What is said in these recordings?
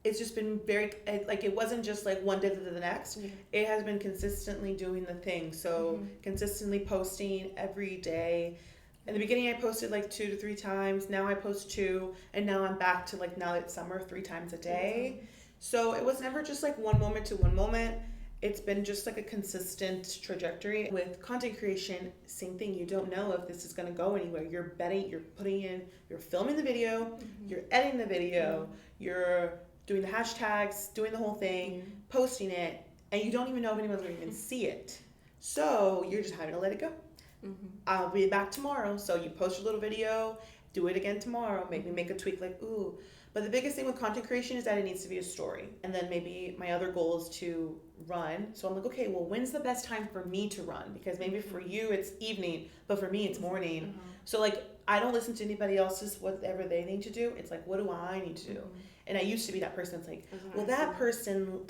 it's just been very, like, it wasn't just like one day to the next. Yeah. It has been consistently doing the thing. So consistently posting every day. In the beginning, I posted like 2 to 3 times. Now I post two, and now I'm back to, like, now that it's summer, 3 times a day. So it was never just like one moment to one moment. It's been just like a consistent trajectory. With content creation, same thing. You don't know if this is going to go anywhere. You're betting, you're putting in, you're filming the video, you're editing the video, you're doing the hashtags, doing the whole thing, posting it, and you don't even know if anyone's going to even see it. So you're just having to let it go. I'll be back tomorrow. So you post your little video, do it again tomorrow, maybe make a tweak, like, ooh. But the biggest thing with content creation is that it needs to be a story. And then maybe my other goal is to run. So I'm like, okay, well, when's the best time for me to run? Because maybe for you it's evening, but for me it's morning. So, like, I don't listen to anybody else's whatever they need to do. It's like, what do I need to do? And I used to be that person that's like, well, that person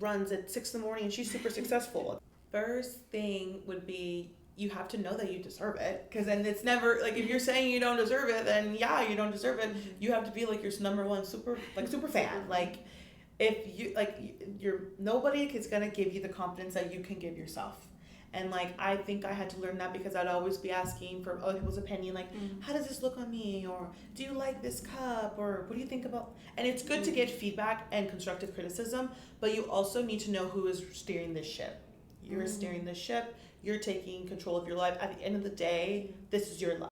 runs at 6 in the morning and she's super successful. First thing would be, you have to know that you deserve it, because then it's never like, if you're saying you don't deserve it, then yeah, you don't deserve it. You have to be like your number one super fan. Like, if you you're nobody is gonna give you the confidence that you can give yourself. And, like, I think I had to learn that because I'd always be asking for other people's opinion, like, how does this look on me, or do you like this cup, or what do you think about? And it's good to get feedback and constructive criticism, but you also need to know who is steering this ship. You're steering the ship. You're taking control of your life. At the end of the day, this is your life.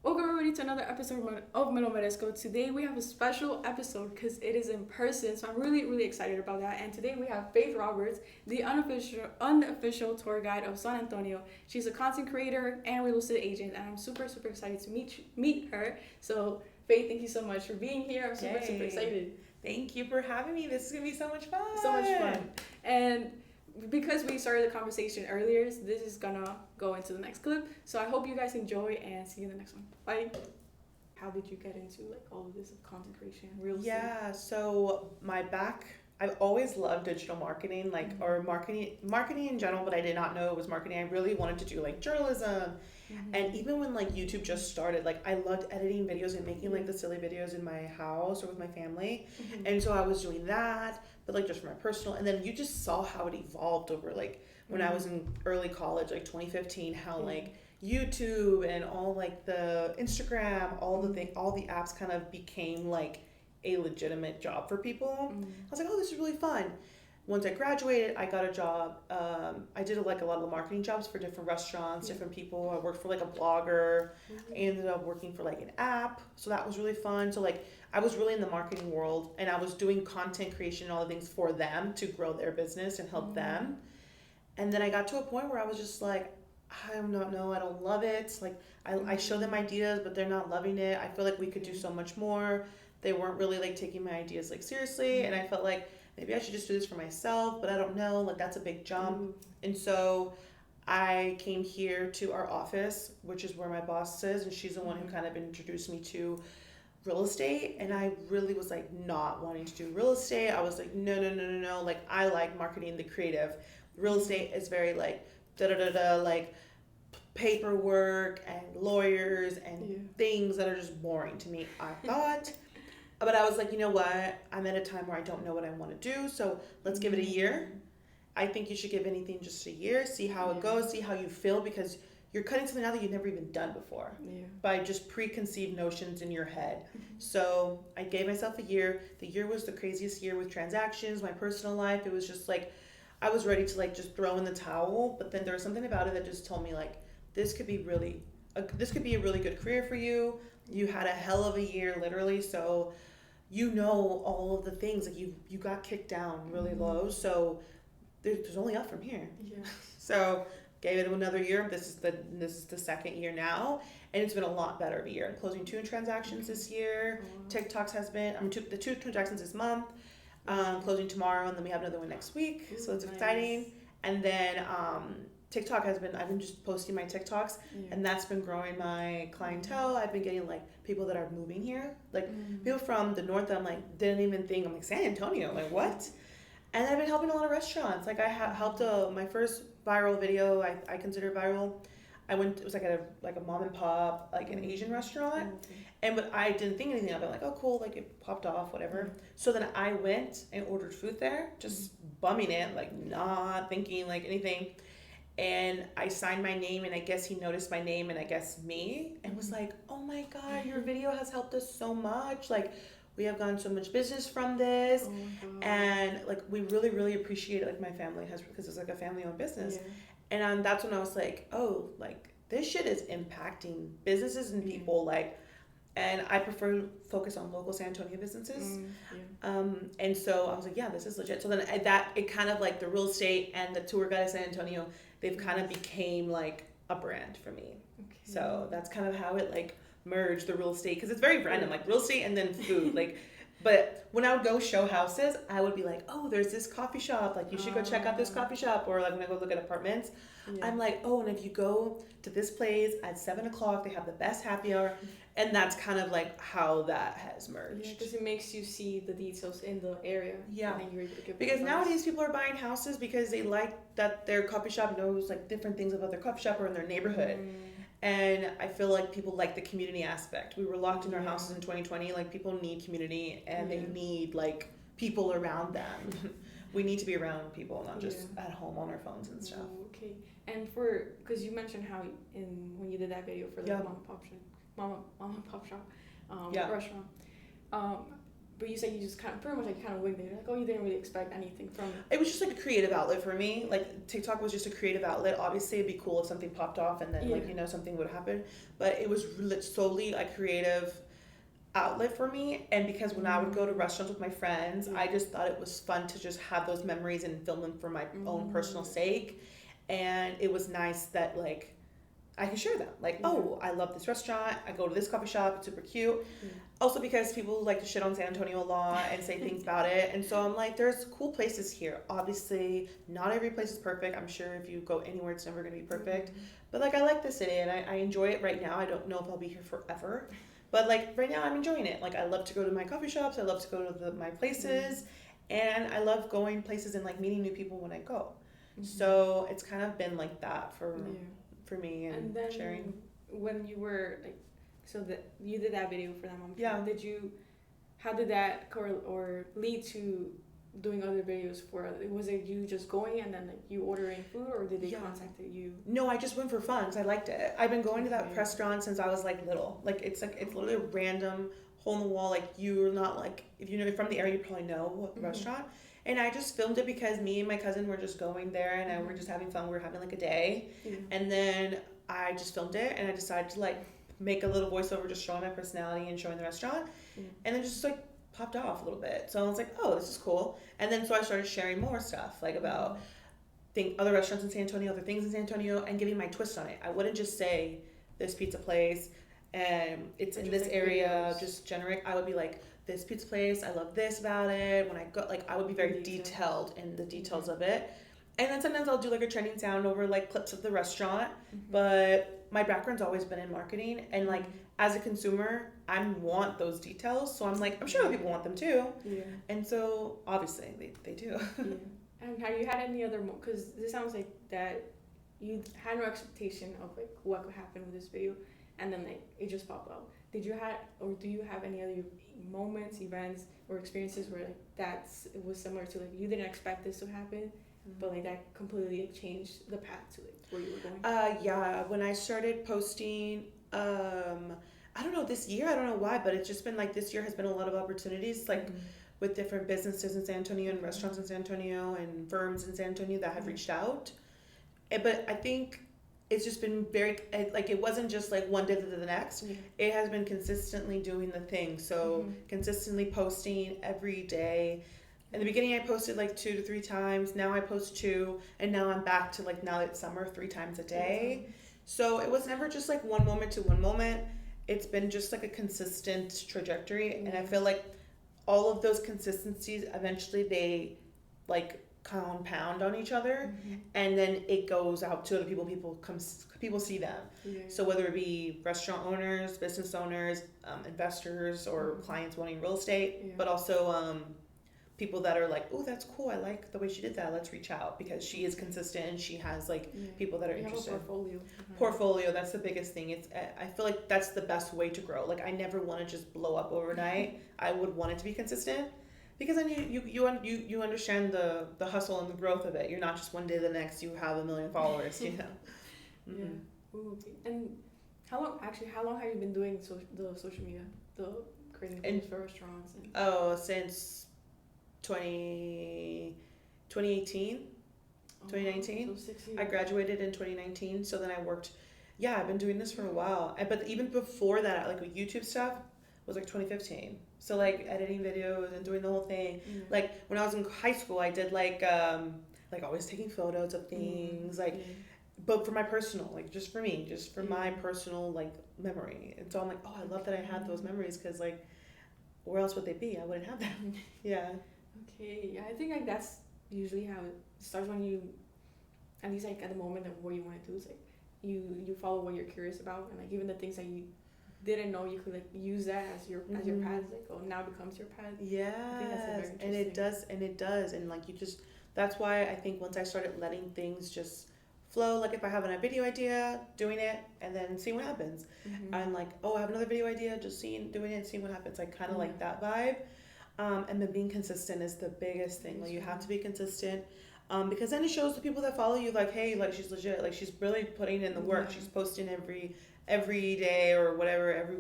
Welcome everybody to another episode of Melo Meresco. Today we have a special episode because it is in person, so I'm really excited about that. And today we have Faith Roberts, the unofficial tour guide of San Antonio. She's a content creator and real estate agent, and I'm super excited to meet her. So Faith, thank you so much for being here. I'm super excited. Thank you for having me. This is gonna be so much fun. So much fun. And because we started the conversation earlier, this is gonna go into the next clip. So I hope you guys enjoy, and see you in the next one. Bye. How did you get into, like, all of this content creation, real estate? Yeah, so I've always loved digital marketing, like, or marketing in general, but I did not know it was marketing. I really wanted to do, like, journalism. And even when, like, YouTube just started, like, I loved editing videos and making, like, the silly videos in my house or with my family. And so I was doing that, but, like, just for my personal. And then you just saw how it evolved over, like, when I was in early college, like 2015, how like YouTube and all, like, the Instagram, all the apps kind of became like a legitimate job for people. I was like, oh, this is really fun. Once I graduated, I got a job. I did, like, a lot of the marketing jobs for different restaurants, different people. I worked for, like, a blogger. I ended up working for, like, an app. So that was really fun. So, like, I was really in the marketing world, and I was doing content creation and all the things for them to grow their business and help them. And then I got to a point where I was just like, I don't know, I don't love it. Like, I show them ideas, but they're not loving it. I feel like we could do so much more. They weren't really, like, taking my ideas, like, seriously. And I felt like, maybe I should just do this for myself, but I don't know, like, that's a big jump. And so I came here to our office, which is where my boss is, and she's the one who kind of introduced me to real estate. And I really was, like, not wanting to do real estate. I was like, no. Like, I like marketing, the creative. Real estate is very, like, like, paperwork and lawyers and things that are just boring to me, I thought. But I was like, you know what? I'm at a time where I don't know what I want to do, so let's give it a year. I think you should give anything just a year, see how it goes, see how you feel, because you're cutting something out that you've never even done before by just preconceived notions in your head. So I gave myself a year. The year was the craziest year with transactions, my personal life. It was just like, I was ready to, like, just throw in the towel, but then there was something about it that just told me, like, this could be a really good career for you. You had a hell of a year, literally, so you know all of the things. Like, you got kicked down really low, so there's only up from here. So gave it another year. This is the second year now, and it's been a lot better of a year. I'm closing 2 transactions this year. TikTok's has been the 2 transactions this month. Closing tomorrow, and then we have another one next week. So it's exciting. And then TikTok I've been just posting my TikToks, and that's been growing my clientele. I've been getting, like, people that are moving here, like people from the north that I'm like, didn't even think. I'm like, San Antonio, like, what? And I've been helping a lot of restaurants. Like, I helped my first viral video, I consider viral. I went. It was like a mom and pop, like an Asian restaurant, but I didn't think anything of it. Like, oh, cool, like it popped off, whatever. So then I went and ordered food there, just bumming it, like not thinking like anything. And I signed my name, and I guess he noticed my name, and I guess me, and was like, "Oh my God, your video has helped us so much! Like, we have gotten so much business from this, and like we really, really appreciate it. Like my family has, because it's like a family-owned business." Yeah. And that's when I was like, "Oh, like this shit is impacting businesses and people." Like, and I prefer to focus on local San Antonio businesses. And so I was like, "Yeah, this is legit." So then it kind of like the real estate and the tour guide of San Antonio, they've kind of became like a brand for me. Okay. So that's kind of how it like merged, the real estate, because it's very random, like real estate and then food. Like, but when I would go show houses, I would be like, "Oh, there's this coffee shop, like you should go check out this coffee shop." Or like when I go look at apartments, I'm like, "Oh, and if you go to this place at 7:00, they have the best happy hour." And that's kind of like how that has merged. Yeah, because it makes you see the details in the area. Yeah. And then you're able to give because nowadays people are buying houses because they like that their coffee shop knows like different things about their coffee shop or in their neighborhood. And I feel like people like the community aspect. We were locked in our houses in 2020. Like people need community and they need like people around them. We need to be around people, not just at home on our phones and stuff. Okay. And because you mentioned how when you did that video for the mom and pop shop, restaurant. But you said you just kind of winged it. Like, oh, you didn't really expect anything from it. It was just like a creative outlet for me. Like TikTok was just a creative outlet. Obviously, it'd be cool if something popped off and then something would happen. But it was solely a creative outlet for me. And because when I would go to restaurants with my friends, I just thought it was fun to just have those memories and film them for my own personal sake. And it was nice that like I can share them. Like, oh, I love this restaurant. I go to this coffee shop. It's super cute. Also because people like to shit on San Antonio a lot and say things about it. And so I'm like, there's cool places here. Obviously, not every place is perfect. I'm sure if you go anywhere, it's never going to be perfect. But like, I like the city and I enjoy it right now. I don't know if I'll be here forever. But like, right now I'm enjoying it. Like, I love to go to my coffee shops. I love to go to my places. And I love going places and like meeting new people when I go. So it's kind of been like that for me and then sharing. When you were like, so that you did that video for them, how did that lead to doing other videos was it you just going and then like you ordering food, or did they contact you? No, I just went for fun because I liked it. I've been going to that restaurant since I was like little. Like it's literally a random hole in the wall. Like you're not like, if you know from the area, you probably know what restaurant. And I just filmed it because me and my cousin were just going there and we were just having fun. We were having like a day. And then I just filmed it and I decided to like make a little voiceover just showing my personality and showing the restaurant. And then just like popped off a little bit. So I was like, oh, this is cool. And then so I started sharing more stuff like about other restaurants in San Antonio, other things in San Antonio, and giving my twist on it. I wouldn't just say this pizza place and it's in this area, just generic. I would be like, this pizza place, I love this about it. When I go, like, I would be very detailed in the details of it. And then sometimes I'll do like a trending sound over like clips of the restaurant. But my background's always been in marketing, and like as a consumer, I want those details. So I'm like, I'm sure other people want them too. And so obviously they do. And have you had any other, because this sounds like that you had no expectation of like what could happen with this video, and then like it just popped up. Do you have any other moments, events, or experiences where like it was similar to like you didn't expect this to happen, but like that completely like, changed the path to like where you were going? When I started posting, I don't know, this year, I don't know why, but it's just been like this year has been a lot of opportunities like with different businesses in San Antonio and restaurants in San Antonio and firms in San Antonio that have reached out. But I think it's just been very, like, it wasn't just like one day to the next. It has been consistently doing the thing. So consistently posting every day. In the beginning, I posted like 2 to 3 times. Now I post 2. And now I'm back to like, now it's summer, 3 times a day. So it was never just like one moment to one moment. It's been just like a consistent trajectory. And I feel like all of those consistencies, eventually they like compound on each other, and then it goes out to other people. People see them. So whether it be restaurant owners, business owners, investors, or clients wanting real estate, but also people that are like, oh, that's cool, I like the way she did that, let's reach out, because she is consistent and she has like people that are interested. Have a portfolio. Portfolio, that's the biggest thing. It's, I feel like that's the best way to grow. Like I never want to just blow up overnight. I would want it to be consistent, because then you understand the hustle and the growth of it. You're not just one day to the next you have 1 million followers, you know. Yeah. Ooh, okay. And how long have you been doing the social media, the creating videos for restaurants? Since 2018, 2019. So 6 years. I graduated in 2019, so then I worked. Yeah, I've been doing this for a while. But even before that, like with YouTube stuff, was like 2015. So like editing videos and doing the whole thing. Like when I was in high school, I did like always taking photos of things, but for my personal, like just for me, just for my personal like memory. And so I'm like, oh, I love that I had those memories, because like, where else would they be? I wouldn't have them. Yeah. Okay. Yeah, I think like that's usually how it starts, when you, at least like at the moment of what you want to do, is like you follow what you're curious about, and like even the things that you didn't know you could like use that as your path, like now becomes your path. Yeah. And it does, and like you just, that's why I think once I started letting things just flow, like if I have a video idea, doing it and then seeing what happens. I'm like, oh, I have another video idea, just doing it, seeing what happens. Like kind of like that vibe. And then being consistent is the biggest thing. Like you have to be consistent, because then it shows the people that follow you, like, hey, like she's legit, like she's really putting in the work. She's posting every day or whatever,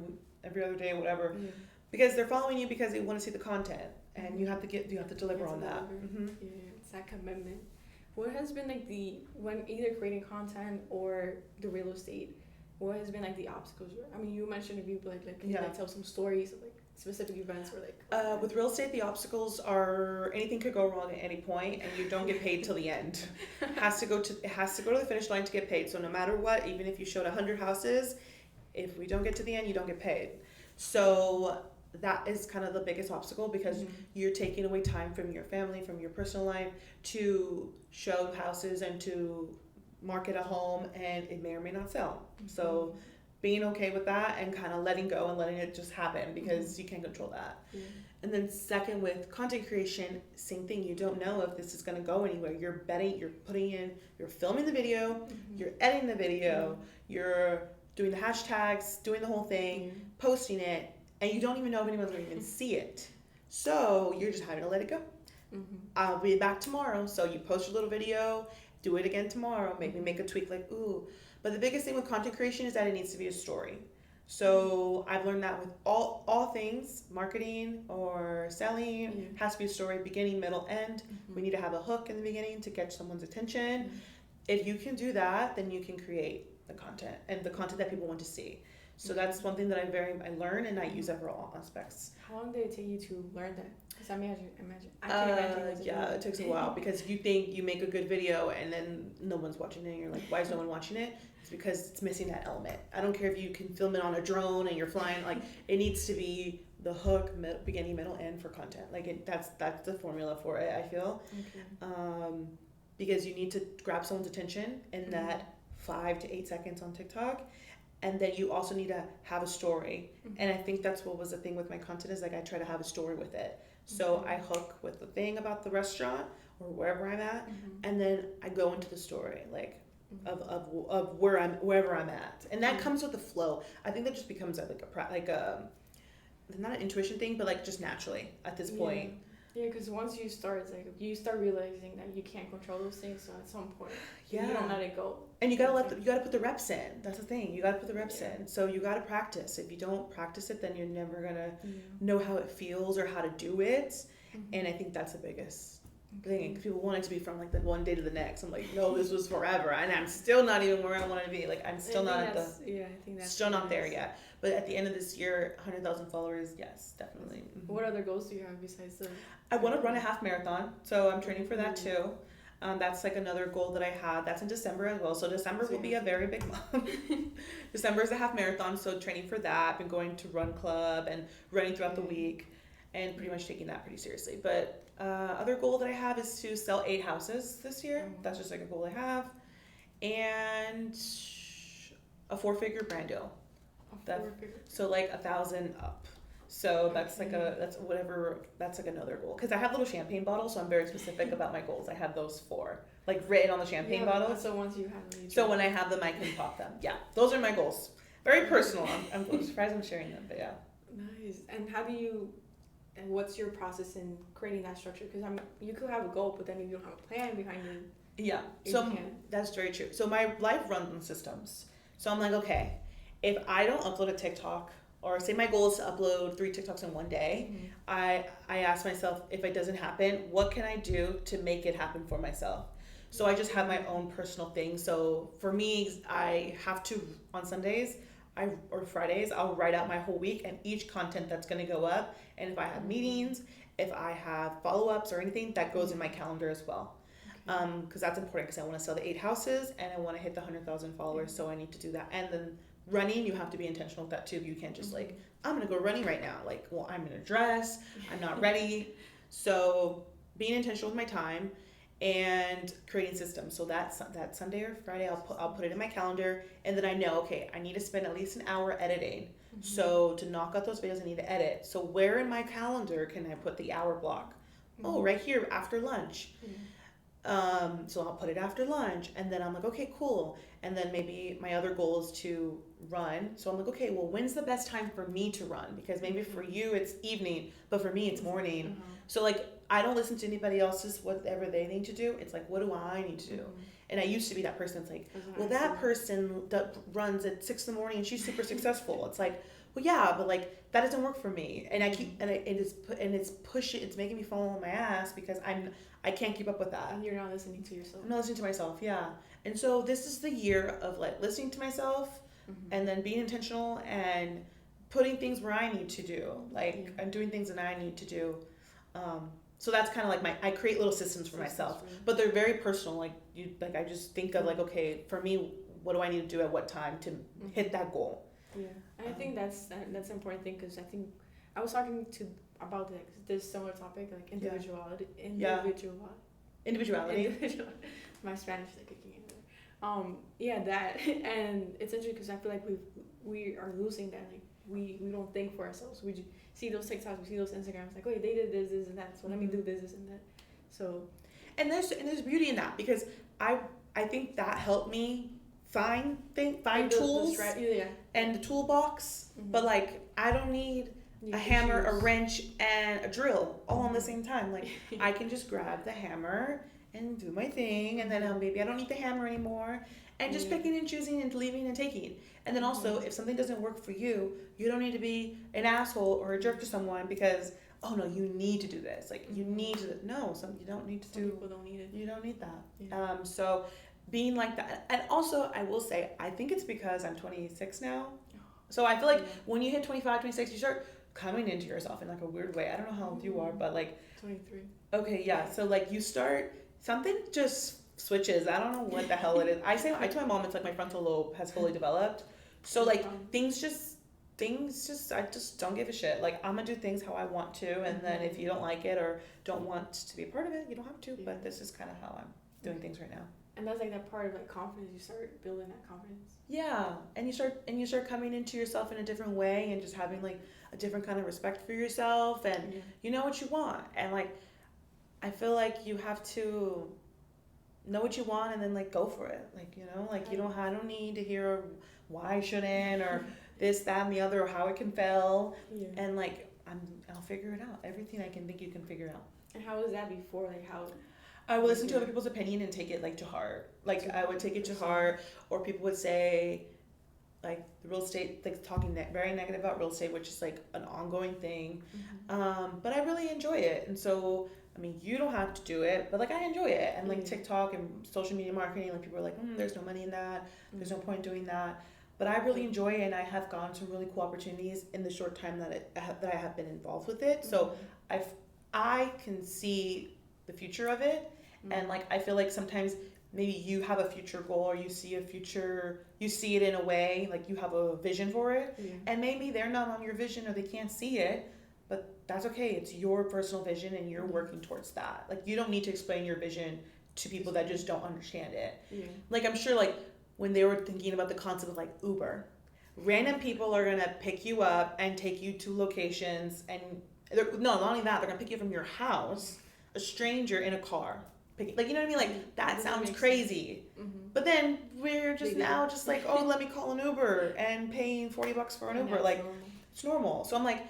every other day, whatever, because they're following you because they want to see the content, and you have to deliver on that. Yeah, it's that commitment. What has been like when either creating content or the real estate, what has been like the obstacles? I mean, you mentioned if you like can you like tell some stories of like specific events or like with real estate, the obstacles are anything could go wrong at any point, and you don't get paid till the end. It has to go to the finish line to get paid. So no matter what, even if you showed 100 houses, if we don't get to the end, you don't get paid. So that is kind of the biggest obstacle, because you're taking away time from your family, from your personal life, to show houses and to market a home, and it may or may not sell. So being okay with that and kind of letting go and letting it just happen, because you can't control that. And then second, with content creation, same thing. You don't know if this is going to go anywhere. You're betting, you're filming the video, you're editing the video, you're doing the hashtags, doing the whole thing, posting it, and you don't even know if anyone's going to even see it. So you're just having to let it go. I'll be back tomorrow. So you post your little video, do it again tomorrow, maybe make a tweak, like, ooh. But the biggest thing with content creation is that it needs to be a story. So I've learned that with all things, marketing or selling, has to be a story, beginning, middle, end. We need to have a hook in the beginning to catch someone's attention. If you can do that, then you can create the content, and the content that people want to see. So that's one thing that I learn, and I use that for all aspects. How long did it take you to learn that? Because I can imagine. Yeah, it takes a while, because you think you make a good video and then no one's watching it, and you're like, why is no one watching it? It's because it's missing that element. I don't care if you can film it on a drone and you're flying, like it needs to be the hook, beginning, middle, end for content. Like that's the formula for it, I feel. Because you need to grab someone's attention in that 5 to 8 seconds on TikTok. And then you also need to have a story. And I think that's what was the thing with my content, is like I try to have a story with it. So I hook with the thing about the restaurant or wherever I'm at, and then I go into the story, like of wherever I'm at, and that comes with the flow. I think that just becomes like a not an intuition thing, but like just naturally at this point. Yeah, because once you start, it's like you start realizing that you can't control those things. So at some point, you don't let it go. And you gotta put the reps in. That's the thing. You gotta put the reps in. So you gotta practice. If you don't practice it, then you're never gonna know how it feels or how to do it. And I think that's the biggest thing. People want it to be from like the one day to the next. I'm like, no, this was forever, and I'm still not even where I want to be. Like I'm still not at the. Yeah, I think that's still not there yet. But at the end of this year, 100,000 followers, yes, definitely. What other goals do you have besides the? I want to run a half marathon, so I'm training for that too. That's like another goal that I had. That's in December as well. So December will be a very big month. December is a half marathon, so training for that. I've been going to run club and running throughout the week, and pretty much taking that pretty seriously. But other goal that I have is to sell 8 houses this year. That's just like a goal I have, and a 4-figure brand deal. So like 1,000 up. So that's like that's like another goal. Because I have little champagne bottles, so I'm very specific about my goals. I have those 4, like written on the champagne bottles. So once you have them, so when I have them, I can pop them. Yeah, those are my goals. Very personal. I'm surprised I'm sharing them, but yeah. Nice. And and what's your process in creating that structure? Because you could have a goal, but then if you don't have a plan behind it. Yeah, so that's very true. So my life runs on systems. So I'm like, okay, if I don't upload a TikTok, or say my goal is to upload 3 TikToks in one day, I ask myself, if it doesn't happen, what can I do to make it happen for myself? So I just have my own personal thing. So for me, I have to, on Sundays or Fridays, I'll write out my whole week and each content that's going to go up. And if I have meetings, if I have follow-ups or anything, that goes in my calendar as well. Because that's important, because I want to sell the 8 houses and I want to hit the 100,000 followers, so I need to do that. And then running, you have to be intentional with that too. You can't just like, I'm gonna go running right now. Like, well, I'm in a dress, I'm not ready. So being intentional with my time and creating systems. So that Sunday or Friday, I'll put it in my calendar, and then I know, okay, I need to spend at least an hour editing. So to knock out those videos, I need to edit. So where in my calendar can I put the hour block? Oh, right here after lunch. So I'll put it after lunch, and then I'm like, okay, cool. And then maybe my other goal is to run. So I'm like, okay, well, when's the best time for me to run? Because maybe for you it's evening, but for me it's morning. So like, I don't listen to anybody else's whatever they need to do. It's like, what do I need to do? And I used to be that person that's like, well, that person that runs at 6 a.m. and she's super successful. It's like, well, yeah, but like that doesn't work for me. And I keep it's making me fall on my ass because I can't keep up with that. And you're not listening to yourself. I'm not listening to myself, yeah. And so this is the year of like listening to myself, and then being intentional and putting things where I need to do. Like I'm doing things that I need to do. So that's kind of like I create little systems for myself, but they're very personal. Like I just think of like, okay, for me, what do I need to do at what time to hit that goal? Yeah, and I think that's an important thing, because I think I was talking about this similar topic, like individuality. My Spanish is like kicking in there. That, and it's interesting because I feel like we are losing that. Like we don't think for ourselves. We just see those TikToks, we see those Instagrams, like, oh, they did this and that, so let me do this and that. So, and there's beauty in that, because I think that helped me find tools and the toolbox, but like I don't need a hammer, a wrench, and a drill all on the same time. Like I can just grab the hammer and do my thing, and then maybe I don't need the hammer anymore, and just picking and choosing and leaving and taking. And then also, if something doesn't work for you, you don't need to be an asshole or a jerk to someone because, oh no, you need to do this. Like you need to. No, you don't need to do. People don't need it. You don't need that. Yeah. So being like that, and also I will say, I think it's because I'm 26 now. So I feel like when you hit 25, 26, you start coming into yourself in like a weird way. I don't know how old you are, but like 23. Okay, yeah. So like you start, something just switches. I don't know what the hell it is. I tell my mom it's like my frontal lobe has fully developed. So like things just I just don't give a shit. Like I'm gonna do things how I want to, and then if you don't like it or don't want to be a part of it, you don't have to. But this is kind of how I'm doing things right now. And that's like that part of like confidence. You start building that confidence. Yeah, and you start coming into yourself in a different way, and just having like a different kind of respect for yourself, and you know what you want, and like I feel like you have to know what you want and then like go for it. Like, you know, like I don't need to hear why I shouldn't or this, that, and the other, or how it can fail. Yeah. And like I'll figure it out. Everything I can think you can figure out. And how was that before? Like how I would listen to other people's opinion and take it like to heart. Like I would take it to heart, or people would say like the real estate, like talking very negative about real estate, which is like an ongoing thing. But I really enjoy it. And so, I mean, you don't have to do it, but like I enjoy it. And like TikTok and social media marketing, like people are like, there's no money in that. There's no point in doing that. But I really enjoy it, and I have gotten some really cool opportunities in the short time that I have been involved with it. So I can see the future of it. And like I feel like sometimes maybe you have a future goal, or you see it in a way, like you have a vision for it, and maybe they're not on your vision or they can't see it, but that's okay. It's your personal vision and you're working towards that. Like you don't need to explain your vision to people that just don't understand it. Like I'm sure like when they were thinking about the concept of like Uber, Random people are gonna pick you up and take you to locations, and no, not only that, they're gonna pick you from your house, a stranger in a car. Like, you know what I mean? Like, that sounds crazy. Mm-hmm. But then we're just now just like, oh, let me call an Uber and paying $40 for an Uber. Like, it's normal. So I'm like,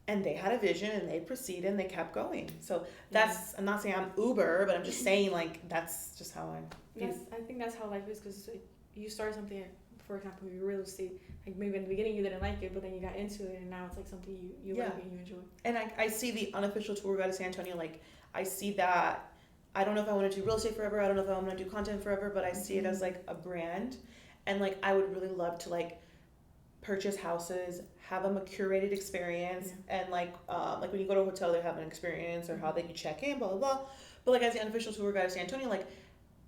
and they had a vision and they proceeded and they kept going. So that's, I'm not saying I'm Uber, but I'm just saying, like, that's just how I think that's how life is, because like, you start something, for example, your real estate, like maybe in the beginning you didn't like it, but then you got into it and now it's like something you like and you enjoy. And I see the unofficial tour guide of San Antonio, like, I see that. I don't know if I want to do real estate forever. I don't know if I want to do content forever, but I see it as like a brand. And like, I would really love to like purchase houses, have them a curated experience, and like when you go to a hotel, they have an experience or how they can check in, blah, blah, blah. But like, as the unofficial tour guide of San Antonio, like,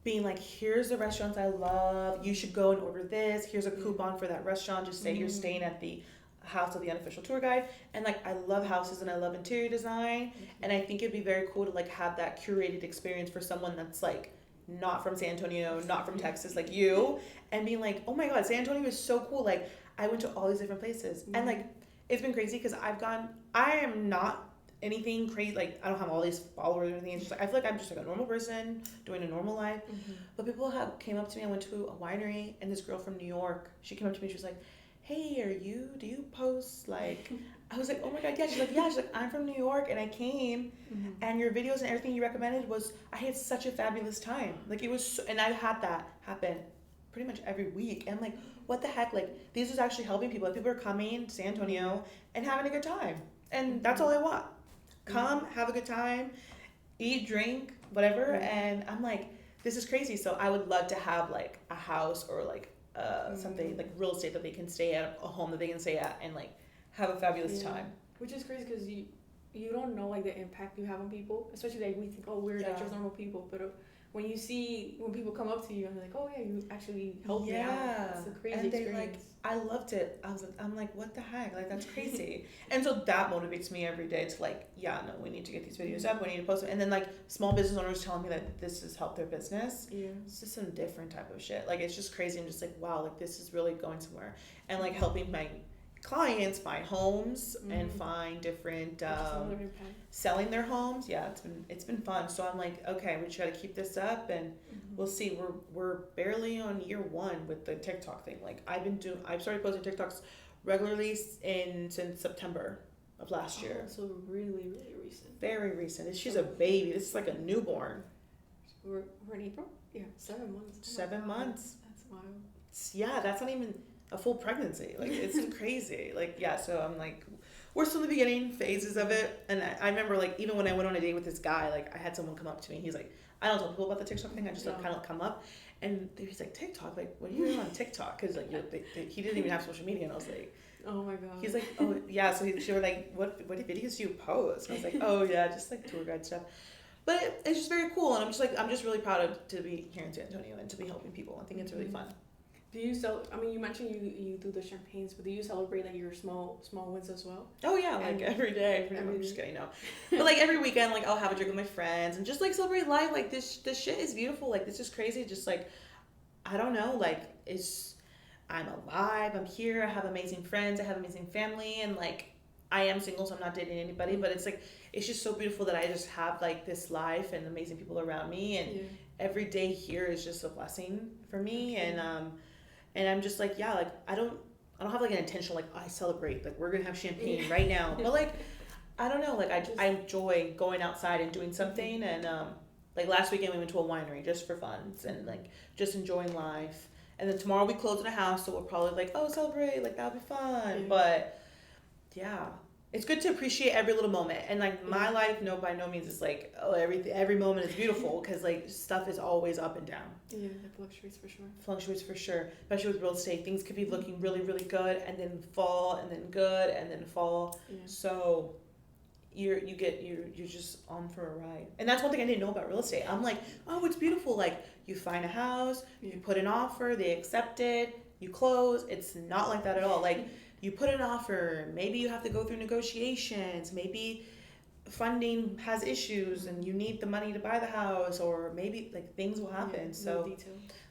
being like, here's the restaurants I love, you should go and order this, here's a coupon for that restaurant, just say you're staying at the house of the unofficial tour guide. And like, I love houses and I love interior design, and I think it'd be very cool to like have that curated experience for someone that's like not from San Antonio, not from Texas, like you, and being like, oh my god, San Antonio is so cool. Like, I went to all these different places, and like, it's been crazy because I am not anything crazy, like, I don't have all these followers or anything. It's just like, I feel like I'm just like a normal person doing a normal life. But people came up to me. I went to a winery, and this girl from New York, she came up to me, she was like, hey, do you post, like, I was like, oh my god, yeah. She's like, I'm from New York and I came, and your videos and everything you recommended I had such a fabulous time. Like, it was so, and I had that happen pretty much every week. And I'm like, what the heck, like, this is actually helping people. Like, people are coming to San Antonio and having a good time, and that's all I want. Come, have a good time, eat, drink, whatever. And I'm like, this is crazy. So I would love to have like a house or like something like real estate that they can stay at, a home that they can stay at, and like have a fabulous time. Which is crazy because you don't know like the impact you have on people, especially like we think, oh, we're like just normal people, but when people come up to you and they're like, oh yeah, you actually helped me out. It's a crazy and they experience. like, I loved it. I'm like, what the heck? Like, that's crazy. And so that motivates me every day to like, yeah, no, we need to get these videos up. We need to post them. And then like small business owners telling me that this has helped their business. Yeah. It's just some different type of shit. Like, it's just crazy. I'm just like, wow, like this is really going somewhere. And like helping my clients find homes and find different selling their homes. Yeah, it's been fun. So I'm like, okay, we just got to keep this up, and we'll see. We're barely on year 1 with the TikTok thing. Like, I've started posting TikToks regularly since September of last year. So really recent. Very recent. She's a baby. This is like a newborn. We're in April. Yeah, 7 months. 7 months. That's wild. Yeah, that's not even a full pregnancy. Like, it's crazy. Like, yeah, so I'm like, we're still in the beginning phases of it. And I remember, like, even when I went on a date with this guy, like, I had someone come up to me, and he's like, I don't tell people about the TikTok thing, I just like kind of come up, and he's like, TikTok, like, what are you doing on TikTok? Because like, he didn't even have social media, and I was like, oh my god. He's like, oh yeah. So she was like, what videos do you post? And I was like, oh yeah, just like tour guide stuff. But it's just very cool, and I'm just really proud to be here in San Antonio and to be helping people. I think it's really fun. Do you you mentioned you do the champagnes, but do you celebrate like your small wins as well? Oh yeah, like every day. I'm just kidding, no. But like every weekend, like I'll have a drink with my friends and just like celebrate life. Like this shit is beautiful. Like this is crazy. Just like, I don't know, like I'm alive. I'm here. I have amazing friends. I have amazing family, and like I am single, so I'm not dating anybody. But it's like, it's just so beautiful that I just have like this life and amazing people around me, and every day here is just a blessing for me. And I'm just like, yeah, like I don't have like an intention, like I celebrate, like we're gonna have champagne right now. But like, I don't know, like I enjoy going outside and doing something. And like last weekend we went to a winery just for fun and like just enjoying life. And then tomorrow we close in a house, so we'll probably like, oh, celebrate, like that'll be fun. But yeah, it's good to appreciate every little moment. And like my life, by no means is like, oh, every moment is beautiful, because like stuff is always up and down. Yeah, it fluctuates for sure. Especially with real estate, things could be looking really, really good and then fall, and then good and then fall. Yeah. So you're just on for a ride. And that's one thing I didn't know about real estate. I'm like, oh, it's beautiful. Like you find a house, you put an offer, they accept it, you close. It's not like that at all. Like you put an offer, maybe you have to go through negotiations, maybe funding has issues and you need the money to buy the house, or maybe like things will happen. So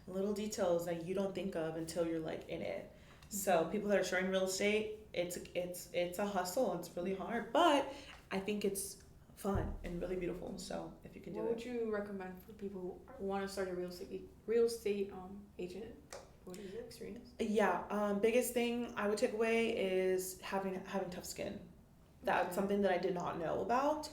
little details that you don't think of until you're like in it. So people that are starting real estate, it's a hustle. It's really hard, but I think it's fun and really beautiful. So if you can do What would you recommend for people who want to start a real estate agent? What is your experience? Yeah, biggest thing I would take away is having tough skin. That's something that I did not know about,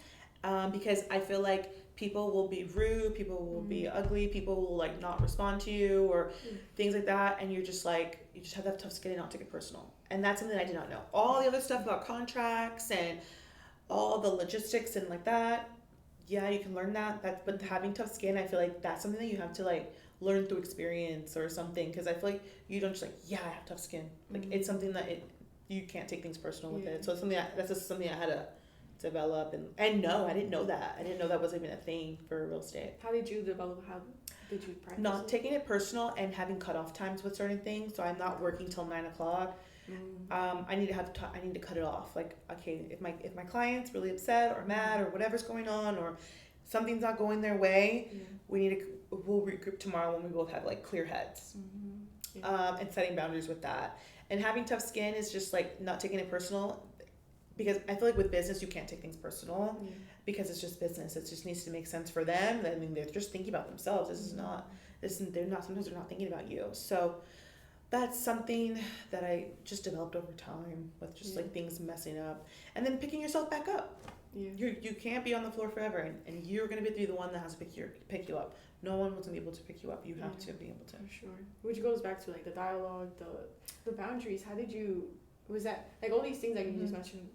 because I feel like people will be rude, people will be ugly, people will like not respond to you or things like that, and you're just like, you just have that tough skin and not take it personal. And that's something I did not know. All the other stuff about contracts and all the logistics and like that, yeah, you can learn that. But having tough skin, I feel like that's something that you have to like learn through experience or something. Because I feel like you don't just like, yeah, I have tough skin. Like it's something that you can't take things personal with it. So it's something that's just something I had to develop and no, I didn't know that. I didn't know that was even a thing for real estate. How did you develop? How did you practice? Not taking it personal and having cutoff times with certain things. So I'm not working till 9:00. I need to cut it off. Like, okay, if my client's really upset or mad or whatever's going on or something's not going their way, we'll regroup tomorrow when we both have like clear heads. And setting boundaries with that. And having tough skin is just like not taking it personal, because I feel like with business you can't take things personal because it's just business. It just needs to make sense for them. I mean, they're just thinking about themselves. Sometimes they're not thinking about you. So that's something that I just developed over time with just like things messing up and then picking yourself back up. You can't be on the floor forever, and you're gonna be the one that has to pick you up. No one was gonna be able to pick you up. You have to be able to. For sure. Which goes back to like the dialogue, the boundaries. How did you? Was that like all these things that you just mentioned?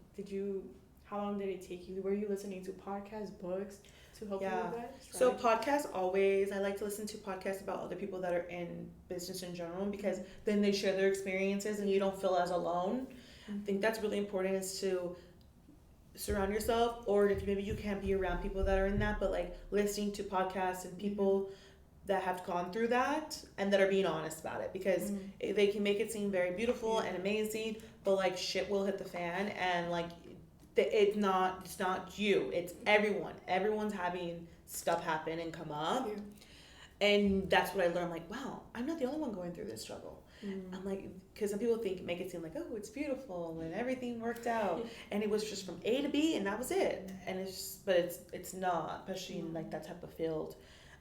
How long did it take you? Were you listening to podcasts, books to help you with that? So podcasts always. I like to listen to podcasts about other people that are in business in general, because then they share their experiences and you don't feel as alone. I think that's really important, is to surround yourself, or if maybe you can't be around people that are in that, but like listening to podcasts and people that have gone through that and that are being honest about it, because they can make it seem very beautiful and amazing, but like shit will hit the fan, and like it's not you, it's everyone's having stuff happen and come up. And that's what I learned, like, wow, I'm not the only one going through this struggle. I'm like, because some people make it seem like, oh, it's beautiful and everything worked out, and it was just from A to B and that was it. And it's not, especially in like that type of field.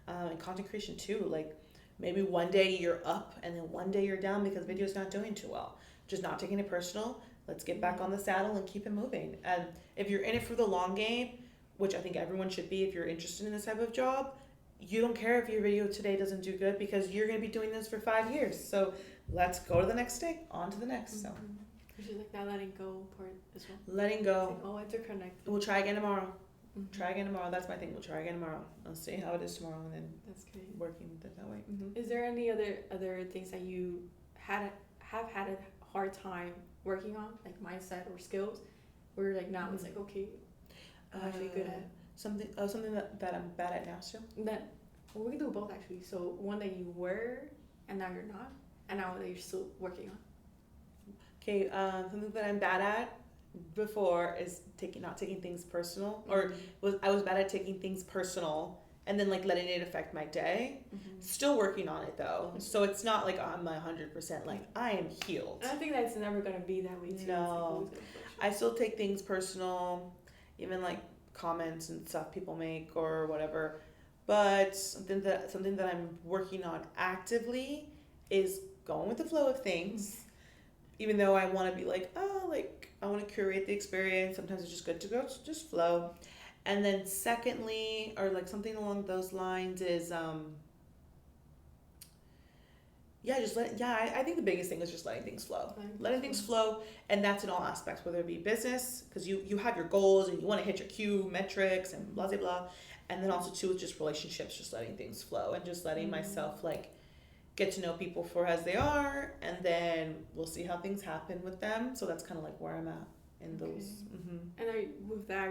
And content creation too, like maybe one day you're up and then one day you're down because video's not doing too well. Just not taking it personal. Let's get back on the saddle and keep it moving. And if you're in it for the long game, which I think everyone should be if you're interested in this type of job, you don't care if your video today doesn't do good, because you're going to be doing this for 5 years. So let's go to the next day, on to the next. So which is like that letting go part as well. Letting go. It's like, interconnected. We'll try again tomorrow. Try again tomorrow. That's my thing. We'll try again tomorrow. I'll see how it is tomorrow, and then that's great. Working with it that way. Is there any other things that you have had a hard time working on, like mindset or skills, where like now it's like, okay, I'm actually good at something that I'm bad at now still? Well, we can do both actually. So one that you were and now you're not, and now that you're still working on. Okay, something that I'm bad at before is not taking things personal, or I was bad at taking things personal and then like letting it affect my day. Still working on it though, so it's not like I'm 100% like I am healed. And I think that's never gonna be that way too. No, I still take things personal, even like comments and stuff people make or whatever. But something that I'm working on actively is going with the flow of things. Even though I want to be like, oh, like I want to curate the experience. Sometimes it's just good to go, just flow. And then secondly, or like something along those lines is, I think the biggest thing is just letting things flow. Letting things flow, and that's in all aspects, whether it be business, because you have your goals and you want to hit your Q metrics and blah, blah, blah. And then also too with just relationships, just letting things flow and just letting myself like get to know people for as they are, and then we'll see how things happen with them. So that's kind of like where I'm at in those. And with that,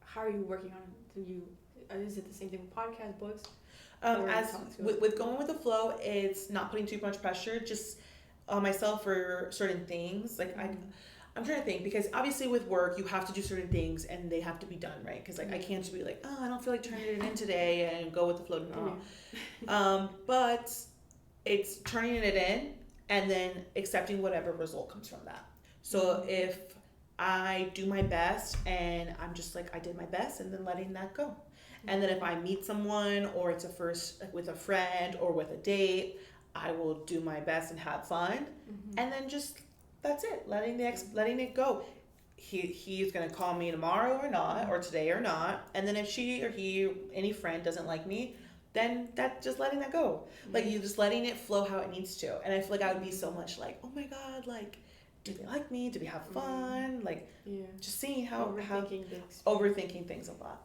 how are you working on it? Is it the same thing with podcast, books? With going with the flow, it's not putting too much pressure just on myself for certain things. Like I'm trying to think, because obviously with work you have to do certain things and they have to be done, right? Because like I can't just be like, oh, I don't feel like turning it in today and go with the flow tomorrow. But it's turning it in and then accepting whatever result comes from that. So if I do my best and I'm just like, I did my best, and then letting that go. And then if I meet someone, or it's a first like with a friend or with a date, I will do my best and have fun, and then just that's it, letting it go. He's gonna call me tomorrow or not, or today or not, and then if she or he, any friend doesn't like me, then that just letting that go. Like you just letting it flow how it needs to. And I feel like I would be so much like, oh my god, like, do they like me? Do we have fun? Like, just seeing how overthinking things a lot.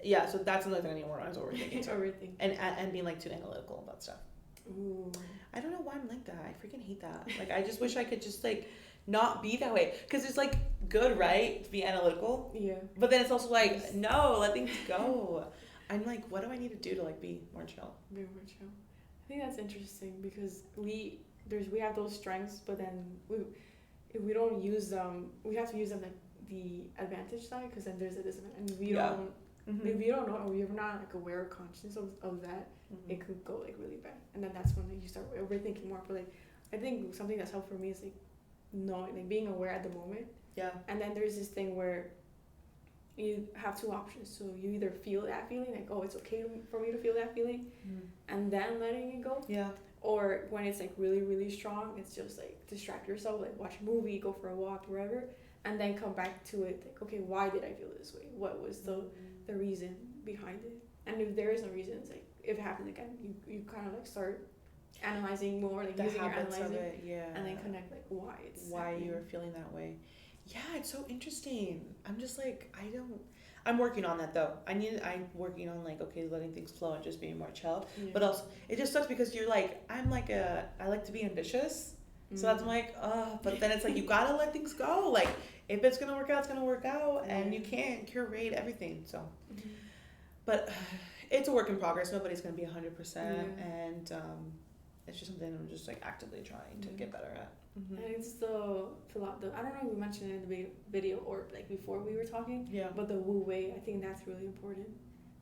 Yeah, so that's another thing I need to work on, is overthinking too. Overthinking. And being like too analytical about stuff. Ooh. I don't know why I'm like that. I freaking hate that. Like, I just wish I could just like not be that way, because it's like good, right, to be analytical. Yeah. But then it's also like, no, let things go. I'm like, what do I need to do to like be more chill? Be more chill. I think that's interesting, because we have those strengths, but then if we don't use them, we have to use them like the advantage side, because then there's a disadvantage, and we don't. If you don't know, or you're not like aware or conscious of that, it could go like really bad, and then that's when like, you start overthinking more. But like, I think something that's helped for me is like knowing, like being aware at the moment. Yeah. And then there's this thing where you have two options. So you either feel that feeling, like, oh, it's okay for me to feel that feeling, and then letting it go. Yeah. Or when it's like really, really strong, it's just like distract yourself, like watch a movie, go for a walk, wherever, and then come back to it, like, okay, why did I feel this way? What was the reason behind it? And if there is no reason, it's like, if it happens again, you kind of like start analyzing more, like the using your habits analyzing, of it, and then connect like why you were feeling that way. Yeah, it's so interesting. I'm just like, I'm working on that though. I'm working on like, okay, letting things flow and just being more chill. Yeah. But also, it just sucks because you're like, I like to be ambitious. So that's like, but then it's like, you gotta let things go. Like, if it's gonna work out, it's gonna work out, and you can't curate everything. So, but it's a work in progress. Nobody's gonna be 100%, and it's just something I'm just like actively trying to get better at. And it's the I don't know if we mentioned it in the video or like before we were talking. Yeah. But the Wu Wei, I think that's really important.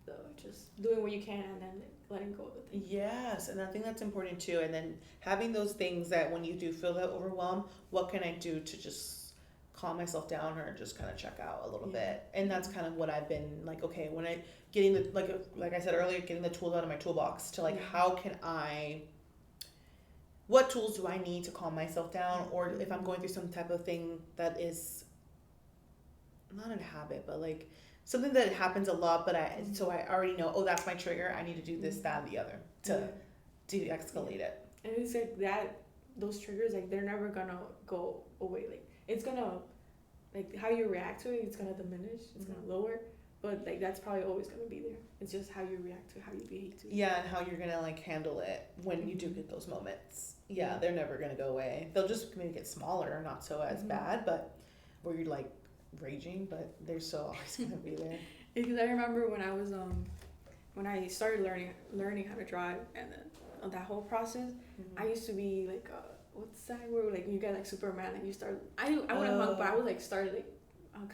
So just doing what you can and then letting go of the thing. Yes, and I think that's important too. And then having those things that when you do feel that overwhelm, what can I do to just calm myself down or just kind of check out a little bit? And that's kind of what I've been like. Okay, when I getting the like I said earlier, getting the tools out of my toolbox to like how can I. What tools do I need to calm myself down? Or if I'm going through some type of thing that is not a habit, but like something that happens a lot, but so I already know, oh, that's my trigger. I need to do this, that, and the other to de-escalate it. And it's like that, those triggers, like they're never gonna go away. Like it's gonna, like how you react to it, it's gonna diminish, it's gonna lower. But like that's probably always gonna be there. It's just how you react to it, how you behave to it. Yeah, and how you're gonna like handle it when you do get those moments. Yeah, they're never gonna go away. They'll just maybe get smaller, not so as bad, but where you're like raging, but they're still always gonna be there. Because I remember when I was when I started learning how to drive, and then that whole process, I used to be like what's that word, like you get like Superman, and you start I wouldn't hug, but I would like start like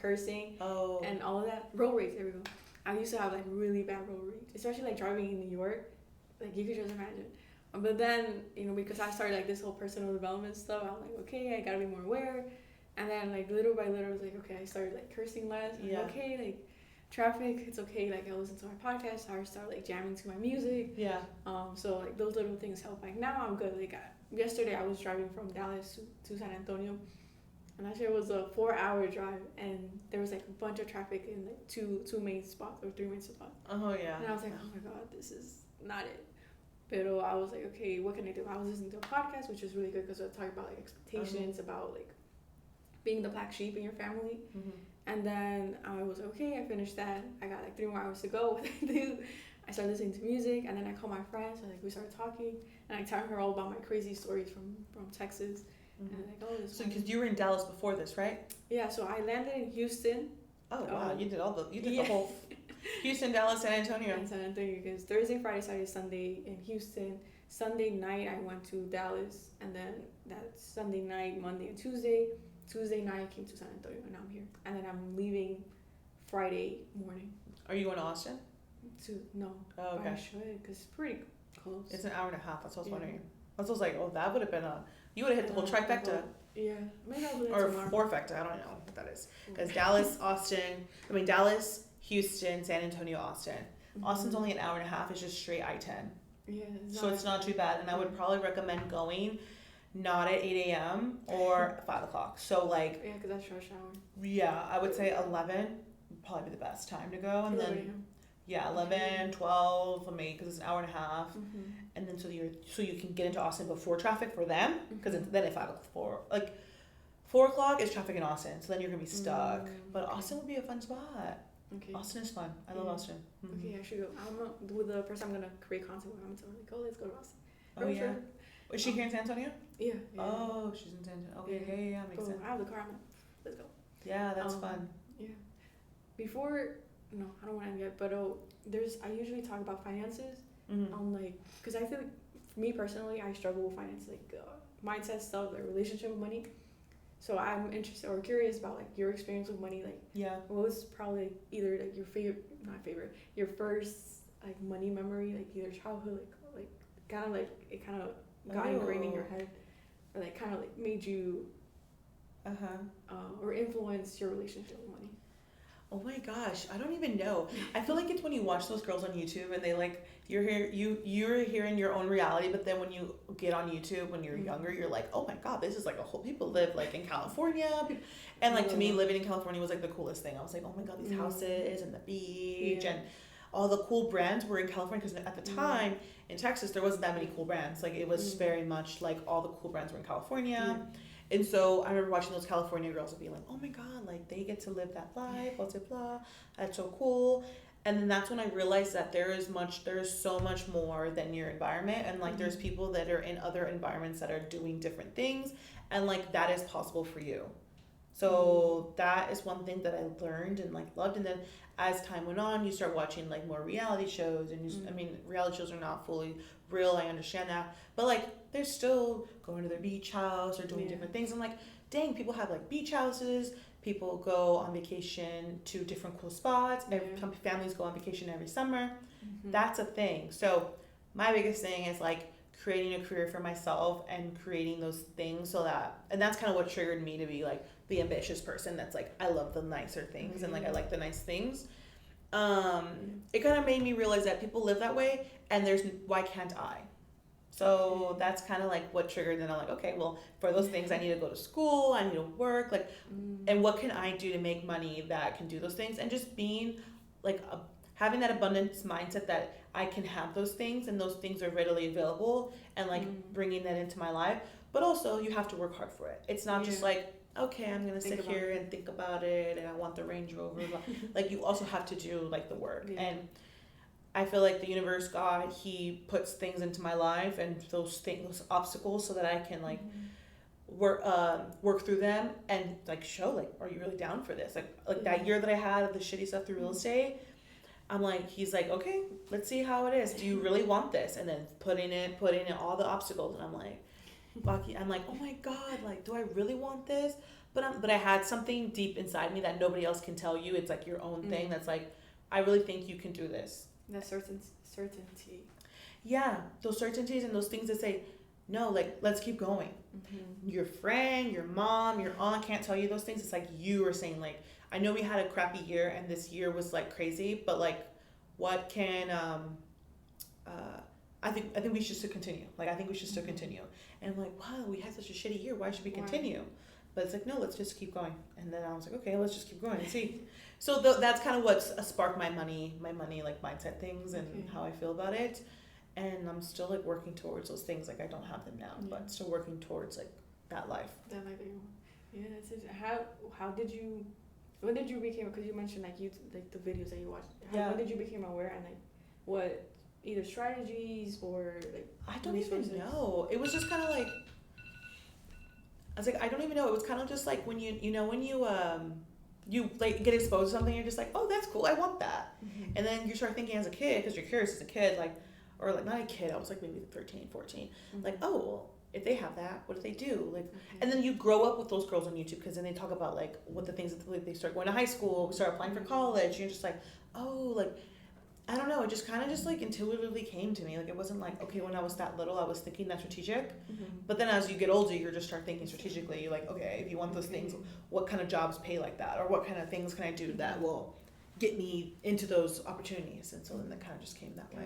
cursing and all of that. Road rage, there we go. I used to have like really bad road rage, especially like driving in New York. Like you could just imagine. But then, because I started like this whole personal development stuff, I'm like, okay, I gotta be more aware. And then like little by little, I was like, okay, I started like cursing less. Like, okay, like traffic, it's okay. Like I listen to my podcast, I started like jamming to my music. Yeah. So like those little things help. Like now I'm good. Like yesterday I was driving from Dallas to San Antonio. And that shit was a 4-hour drive, and there was like a bunch of traffic in like two main spots or 3 main spots. Oh yeah. And I was like, oh my god, this is not it. But I was like, okay, what can I do? I was listening to a podcast, which was really good because I was talking about like expectations, about like being the black sheep in your family. And then I was like, okay, I finished that. I got like 3 more hours to go. I started listening to music, and then I called my friend, so like we started talking, and I told her all about my crazy stories from Texas. And like, oh, so because you were in Dallas before this, right? Yeah, so I landed in Houston. Oh wow, you did the whole Houston, Dallas, San Antonio. And San Antonio, because Thursday, Friday, Saturday, Sunday in Houston. Sunday night I went to Dallas, and then that Sunday night, Monday and Tuesday. Tuesday night I came to San Antonio, and I'm here. And then I'm leaving Friday morning. Are you going to Austin? No. Oh, okay. But I should, because it's pretty close. It's an hour and a half. That's what I was wondering. I was like, oh, that would have been a You would have hit the whole trifecta. Yeah, maybe I'll do that Or tomorrow. fourfecta, I don't know what that is. Because Dallas, Houston, San Antonio, Austin. Austin's only an hour and a half. It's just straight I-10. Yeah, So it's not too bad. And I would probably recommend going not at 8 a.m. or 5 o'clock. So, like... Yeah, because that's rush hour. Yeah, I would say 11 would probably be the best time to go. And 11 then... a.m. Yeah, 11, 12 for me, because it's an hour and a half. And then so you can get into Austin before traffic for them, because then at 4 o'clock is traffic in Austin, so then you're gonna be stuck. But Austin would be a fun spot. Okay. Austin is fun. I love Austin. Okay, I should go. With the person I'm gonna create content with, I'm gonna tell her, like, oh, let's go to Austin. Oh, yeah. Sure. Is she here in San Antonio? Yeah. Oh, she's in San Antonio. Okay, yeah, makes sense. I have the car. Let's go. Yeah, that's fun. Yeah. No, I don't want to end yet, but I usually talk about finances. Like, because I feel like, for me personally, I struggle with finance, like mindset stuff, like relationship with money. So I'm interested or curious about like your experience with money. Like, what was probably either like your first like money memory, like either childhood, like kind of like it kind of got ingrained in your head, or like kind of like made you, or influenced your relationship with money. Oh my gosh, I don't even know. I feel like it's when you watch those girls on YouTube and they like you're here in your own reality, but then when you get on YouTube when you're younger, you're like, oh my god, this is like a whole people live like in California, and like to me living in California was like the coolest thing. I was like, oh my god, these houses and the beach and all the cool brands were in California, because at the time in Texas there wasn't that many cool brands. Like it was very much like all the cool brands were in California. And so I remember watching those California girls and being like, oh my god, like they get to live that life, blah, blah, blah. That's so cool. And then that's when I realized that there is so much more than your environment. And like there's people that are in other environments that are doing different things. And like that is possible for you. So that is one thing that I learned and like loved. And then as time went on, you start watching like more reality shows. And I mean, reality shows are not fully real. I understand that. But like they're still going to their beach house or doing different things. And like, dang, people have like beach houses. People go on vacation to different cool spots. Families go on vacation every summer. That's a thing. So my biggest thing is like creating a career for myself and creating those things and that's kind of what triggered me to be like the ambitious person that's like, I love the nicer things and like I like the nice things. It kind of made me realize that people live that way and why can't I? So that's kind of like what triggered, and I'm like, okay, well, for those things I need to go to school, I need to work, like, and what can I do to make money that can do those things? And just being like having that abundance mindset that I can have those things and those things are readily available, and like bringing that into my life. But also you have to work hard for it. It's not just like, okay, I'm gonna sit here and think about it and I want the Range Rover. Like you also have to do like the work. And I feel like the universe, God, he puts things into my life and those obstacles so that I can like work through them and like show like, are you really down for this? Like that year that I had of the shitty stuff through real estate, I'm like, he's like, okay, let's see how it is. Do you really want this? And then putting in all the obstacles, and I'm like, oh my God, like, do I really want this? But I had something deep inside me that nobody else can tell you. It's like your own thing that's like, I really think you can do this. That certainty. Yeah, those certainties and those things that say, no, like, let's keep going. Your friend, your mom, your aunt can't tell you those things. It's like you were saying, like, I know we had a crappy year and this year was like crazy, but like, what can I think we should still continue. Like, I think we should still continue. And I'm like, wow, we had such a shitty year. Why should we continue? But it's like, no, let's just keep going. And then I was like, okay, let's just keep going and see. So that's kind of what sparked my money like mindset things and how I feel about it. And I'm still like working towards those things. Like I don't have them now, but still working towards like that life. That life that you want. Yeah, that's it. When did you become, because you mentioned like the videos that you watched. When did you become aware, and like what either strategies or like I don't even know. It was just kind of like, I was like, I don't even know. It was kind of just like when you like get exposed to something, you're just like, oh, that's cool, I want that. And then you start thinking as a kid, because you're curious as a kid, like, or like not a kid, I was like maybe 13, 14, like, oh, well, if they have that, what do they do? Like, and then you grow up with those girls on YouTube, because then they talk about like what the things that they start going to high school, start applying for college, and you're just like, oh, like, I don't know, it just kind of just like intuitively came to me. Like it wasn't like, okay, when I was that little, I was thinking that strategic. But then as you get older, you just start thinking strategically. You're like, okay, if you want those things, what kind of jobs pay like that? Or what kind of things can I do that will get me into those opportunities? And so then that kind of just came that way.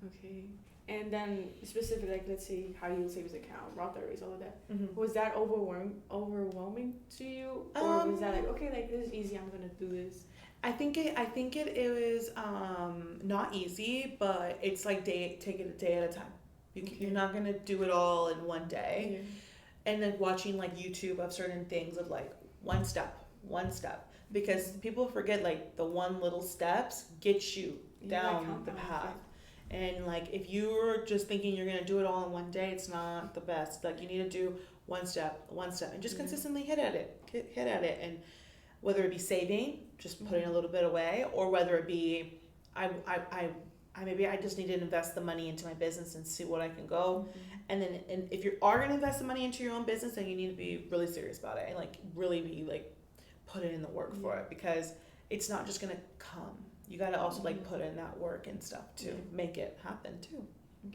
Okay. And then specifically, like let's say high yield savings account, Roth IRAs, all of that. Mm-hmm. Was that overwhelming to you, or was that like, okay, like this is easy, I'm gonna do this? I think it was not easy, but it's like take it a day at a time. You're not gonna do it all in one day. And then watching like YouTube of certain things of like one step, because people forget like the one little steps get you down the path. And like if you're just thinking you're gonna do it all in one day, it's not the best. Like you need to do one step, and just consistently hit at it, and whether it be saving, just putting a little bit away, or whether it be I maybe I just need to invest the money into my business and see what I can go. And then if you are gonna invest the money into your own business, then you need to be really serious about it and like really be like put in the work for it, because it's not just gonna come. You gotta also like put in that work and stuff to make it happen too.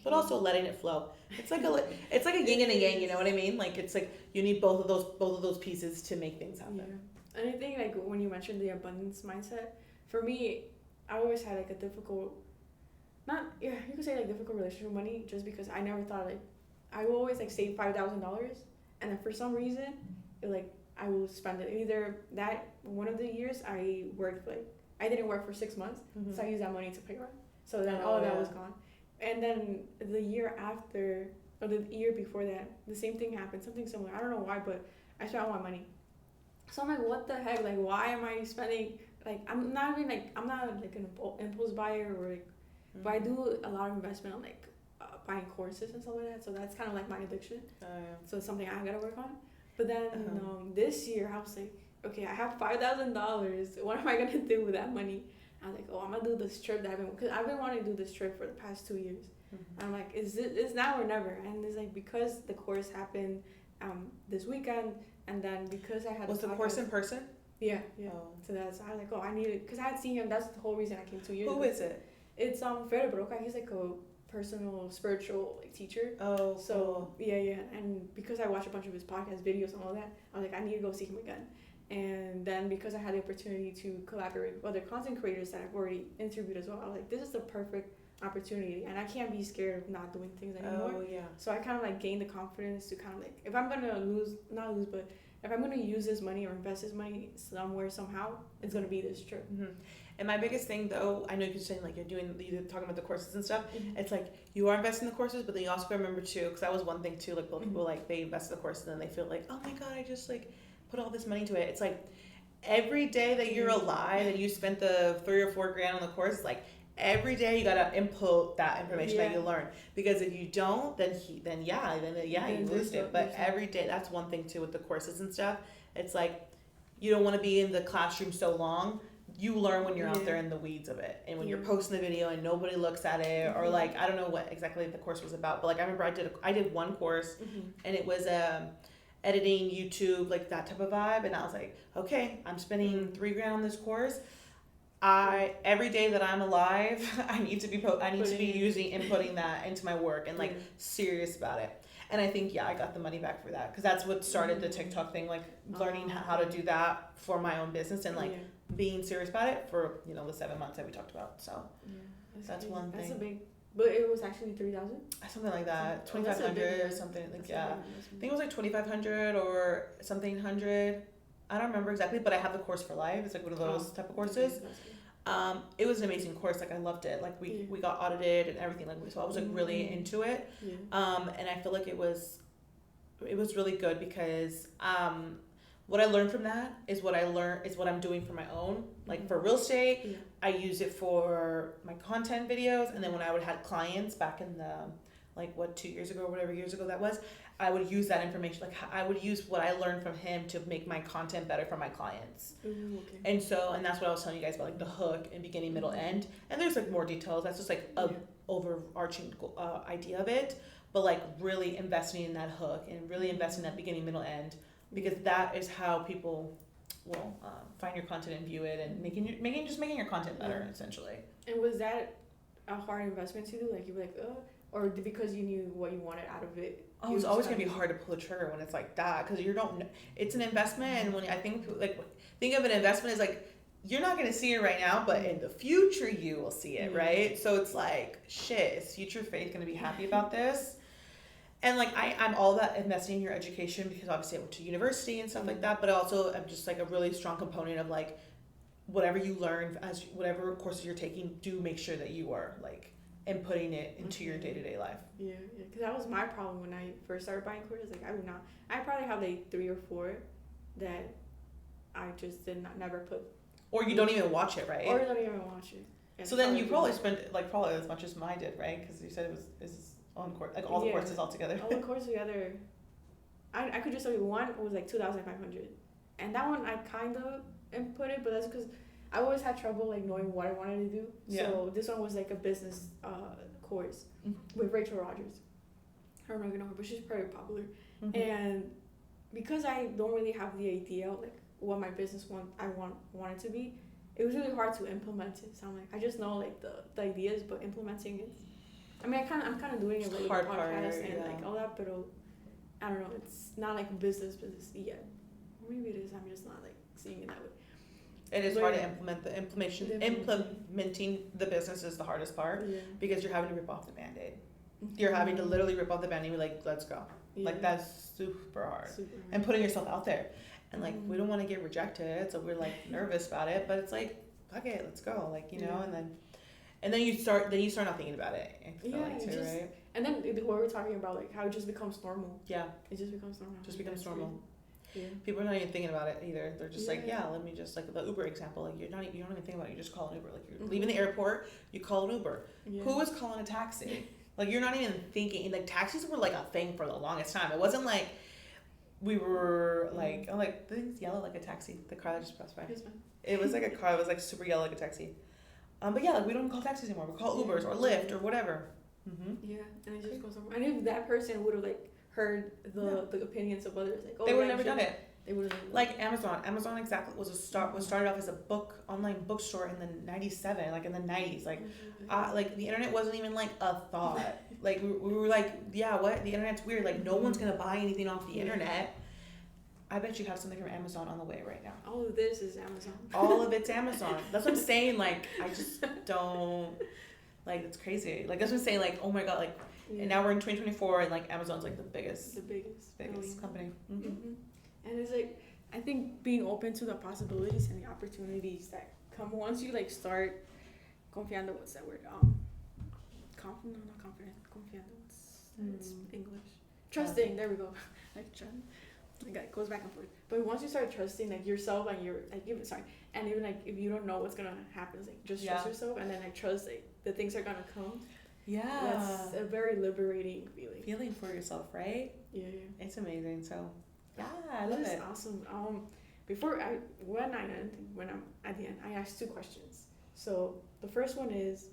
But also letting it flow. It's like a yin and a yang, you know what I mean? Like it's like you need both of those pieces to make things happen. Yeah. And I think like when you mentioned the abundance mindset, for me, I always had like a difficult, you could say like difficult relationship with money, just because I never thought like I will always like save $5,000, and then for some reason, I will spend it. Either that one of the years I worked I didn't work for 6 months, so I used that money to pay rent. So then all of that was gone. And then the year after, or the year before that, the same thing happened, something similar. I don't know why, but I spent all my money. So I'm like, what the heck? Like, why am I spending? Like, I'm not like an impulse buyer, or like, but I do a lot of investment on like buying courses and stuff like that. So that's kind of like my addiction. So it's something I gotta work on. But then this year I was like, okay, I have $5,000. What am I gonna do with that money? I was like, oh, I'm gonna do this trip because I've been wanting to do this trip for the past 2 years. And I'm like, it's now or never. And it's like, because the course happened this weekend, and then because I had the course in person? Yeah. Oh. So I was like, oh, I need it, because I had seen him. That's the whole reason I came 2 years ago. Who is it? It's Fede Broca. He's like a personal spiritual teacher. Oh, so cool. Yeah. And because I watched a bunch of his podcast videos and all that, I was like, I need to go see him again. And then because I had the opportunity to collaborate with other content creators that I've already interviewed as well, I was like, this is the perfect opportunity, and I can't be scared of not doing things anymore. Oh, yeah. So I kind of like gained the confidence to kind of like, if I'm gonna if I'm gonna use this money or invest this money somewhere somehow, it's gonna be this trip. And my biggest thing though, I know you're saying like you're talking about the courses and stuff. It's like you are investing in the courses, but then you also gotta remember too, because that was one thing too. Like people like they invest in the courses and then they feel like, oh my god, I just like put all this money into it. It's like every day that you're alive and you spent the $3 or $4 grand on the course, like every day you gotta input that information that you learn, because if you don't, then you lose it. But every day, that's one thing too with the courses and stuff. It's like you don't want to be in the classroom so long. You learn when you're out there in the weeds of it, and when you're posting the video and nobody looks at it, or like I don't know what exactly the course was about, but like I remember I did one course and it was editing YouTube, like that type of vibe, and I was like, okay, I'm spending $3 grand on this course. Every day that I'm alive, I need to be inputting that into my work and like serious about it. And I think I got the money back for that, because that's what started the TikTok thing, like learning how to do that for my own business and like being serious about it for the 7 months that we talked about. So that's one thing. That's a big. But it was actually 3,000? Something like that. 2,500 or something. Like, I think it was like 2,500 or something hundred. I don't remember exactly, but I have the course for life. It's like one of those type of courses. It was an amazing course. Like I loved it. Like we got audited and everything. Like so I was like really into it. And I feel like it was really good, because what I learned from that is what I'm doing for my own, like for real estate. I use it for my content videos, and then when I would have clients back in the 2 years ago or whatever years ago that was, I would use that information. Like I would use what I learned from him to make my content better for my clients. And that's what I was telling you guys about, like the hook and beginning, middle, end. And there's like more details. That's just like a overarching idea of it. But like really investing in that hook and really investing in that beginning, middle, end, because that is how people find your content and view it, and making your content better, essentially. And was that a hard investment to do? Like you were like, or because you knew what you wanted out of it? Oh, it's always gonna be hard to pull the trigger when it's like that, because you don't. It's an investment, and when I think of an investment as like, you're not gonna see it right now, but in the future you will see it, right? So it's like, shit, is future faith gonna be happy about this? And like I'm all about investing in your education, because obviously I went to university and stuff like that, but also I'm just like a really strong component of like, whatever you learn as whatever courses you're taking, do make sure that you are like inputting it into your day-to-day life. Yeah, because that was my problem when I first started buying courses. Like I probably have like 3 or 4 that I just never put. Or you don't even watch it, right? Or you don't even watch it. And so then you probably spent like probably as much as mine did, right? Because you said is on course, like all the courses all together. All the courses together, I could just tell you one was like 2,500, and that one I kind of inputted, but that's because I always had trouble like knowing what I wanted to do. Yeah. So this one was like a business course with Rachel Rogers. I don't know if you know her, but she's very popular. And because I don't really have the idea like what my business wanted to be, it was really hard to implement it. So I'm like, I just know like the ideas, but implementing it. I mean, I'm kind of doing it with the podcast and like all that, but I don't know. It's not like business yet. Or maybe it is. I'm just not like seeing it that way. It is hard to implement implementing the business is the hardest part, because you're having to rip off the Band-Aid. You're having to literally rip off the Band-Aid and be like, let's go. Like that's super hard. And putting yourself out there. And like we don't want to get rejected, so we're like nervous about it, but it's like, fuck it, let's go. Like, you know, and then you start not thinking about it. I feel like too, right? And then what we're talking about, like how it just becomes normal. Yeah. It just becomes normal. Just becomes normal. Yeah. People are not even thinking about it either. They're just like, let me just, like the Uber example, like you don't even think about it, you just call an Uber. Like you're leaving the airport, you call an Uber. Who is calling a taxi? Like you're not even thinking. Like taxis were like a thing for the longest time. It wasn't like we were like, oh, like things yellow like a taxi. The car that just passed by. It was like a car that was like super yellow like a taxi. But yeah, like we don't call taxis anymore. We call Ubers or Lyft or whatever. Yeah, and it just goes over. And if that person would have like heard the opinions of others, like they would have never done it. They would have like Amazon. Amazon exactly was started off as a online bookstore in the '97, like in the '90s. Like, like the internet wasn't even like a thought. Like we were like, yeah, what? The internet's weird. Like no one's gonna buy anything off the internet. I bet you have something from Amazon on the way right now. All of this is Amazon. All of it's Amazon. That's what I'm saying. Like I just don't. Like it's crazy. Like that's what I'm saying. Like oh my god. Like and now we're in 2024 and like Amazon's like the biggest company. And it's like, I think being open to the possibilities and the opportunities that come once you like start confiando, what's that word? Confident, not confident, confiando, it's English. Trusting, there we go. Like trust. Like it goes back and forth. But once you start trusting like yourself and even like if you don't know what's gonna happen, it's like just trust yourself and then like trust like the things are gonna come. Yeah. That's a very liberating feeling for yourself, right? Yeah. It's amazing. So yeah, I love it. That's awesome. When I'm at the end, I asked 2 questions. So the first one is,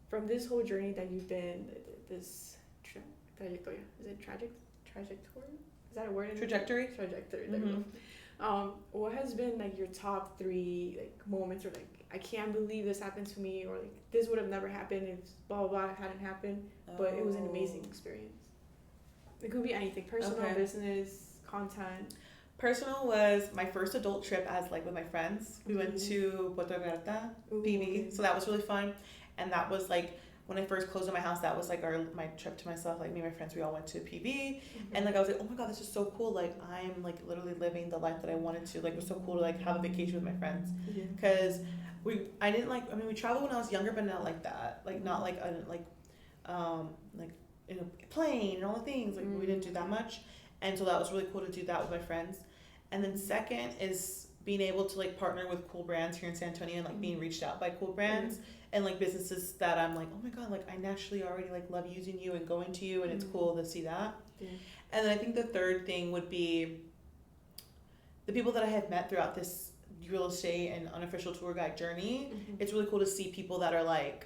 from this whole journey that you've been, this trajectory, is it trajectory? Is that a word? Trajectory. There we go. What has been like your top 3 like moments, or like I can't believe this happened to me, or like this would have never happened if blah blah blah hadn't happened, but it was an amazing experience. It could be anything, personal, business, content. Personal was my first adult trip as like with my friends. We went to Puerto Vallarta, PB, so that was really fun. And that was like when I first closed in my house, that was like my trip to myself. Like me and my friends, we all went to PB, and like I was like, oh my god, this is so cool. Like I'm like literally living the life that I wanted to. Like it was so cool to like have a vacation with my friends, because we traveled when I was younger, but not like that. Like not like like in a plane and all the things. Like we didn't do that much. And so that was really cool to do that with my friends. And then second is being able to like partner with cool brands here in San Antonio, and like being reached out by cool brands and like businesses that I'm like, oh my god, like I naturally already like love using you and going to you, and it's cool to see that. And then I think the third thing would be the people that I have met throughout this real estate and unofficial tour guide journey. It's really cool to see people that are like,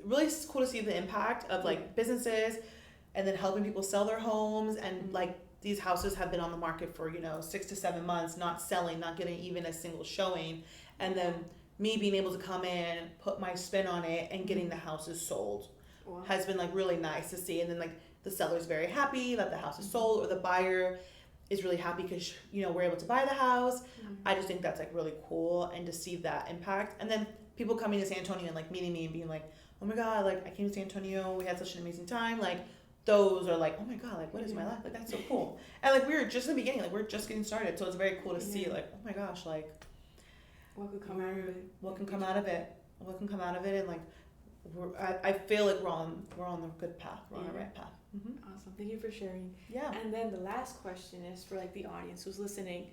really cool to see the impact of like businesses, and then helping people sell their homes, and like these houses have been on the market for, 6 to 7 months, not selling, not getting even a single showing. And then me being able to come in, put my spin on it, and getting the houses sold Wow. has been like really nice to see. And then like the seller's very happy that the house is sold, or the buyer is really happy because we're able to buy the house. I just think that's like really cool, and to see that impact. And then people coming to San Antonio and like meeting me and being like, oh my god, like I came to San Antonio, we had such an amazing time. Like those are like, oh my god, like what is my life? Like that's so cool. And like we were just in the beginning, like we're just getting started, so it's very cool to see like, oh my gosh, like what could come out of it? What can come out of it? What can come out of it? And like I feel like we're on the good path. We're on the right path. Awesome. Thank you for sharing. Yeah. And then the last question is for like the audience who's listening,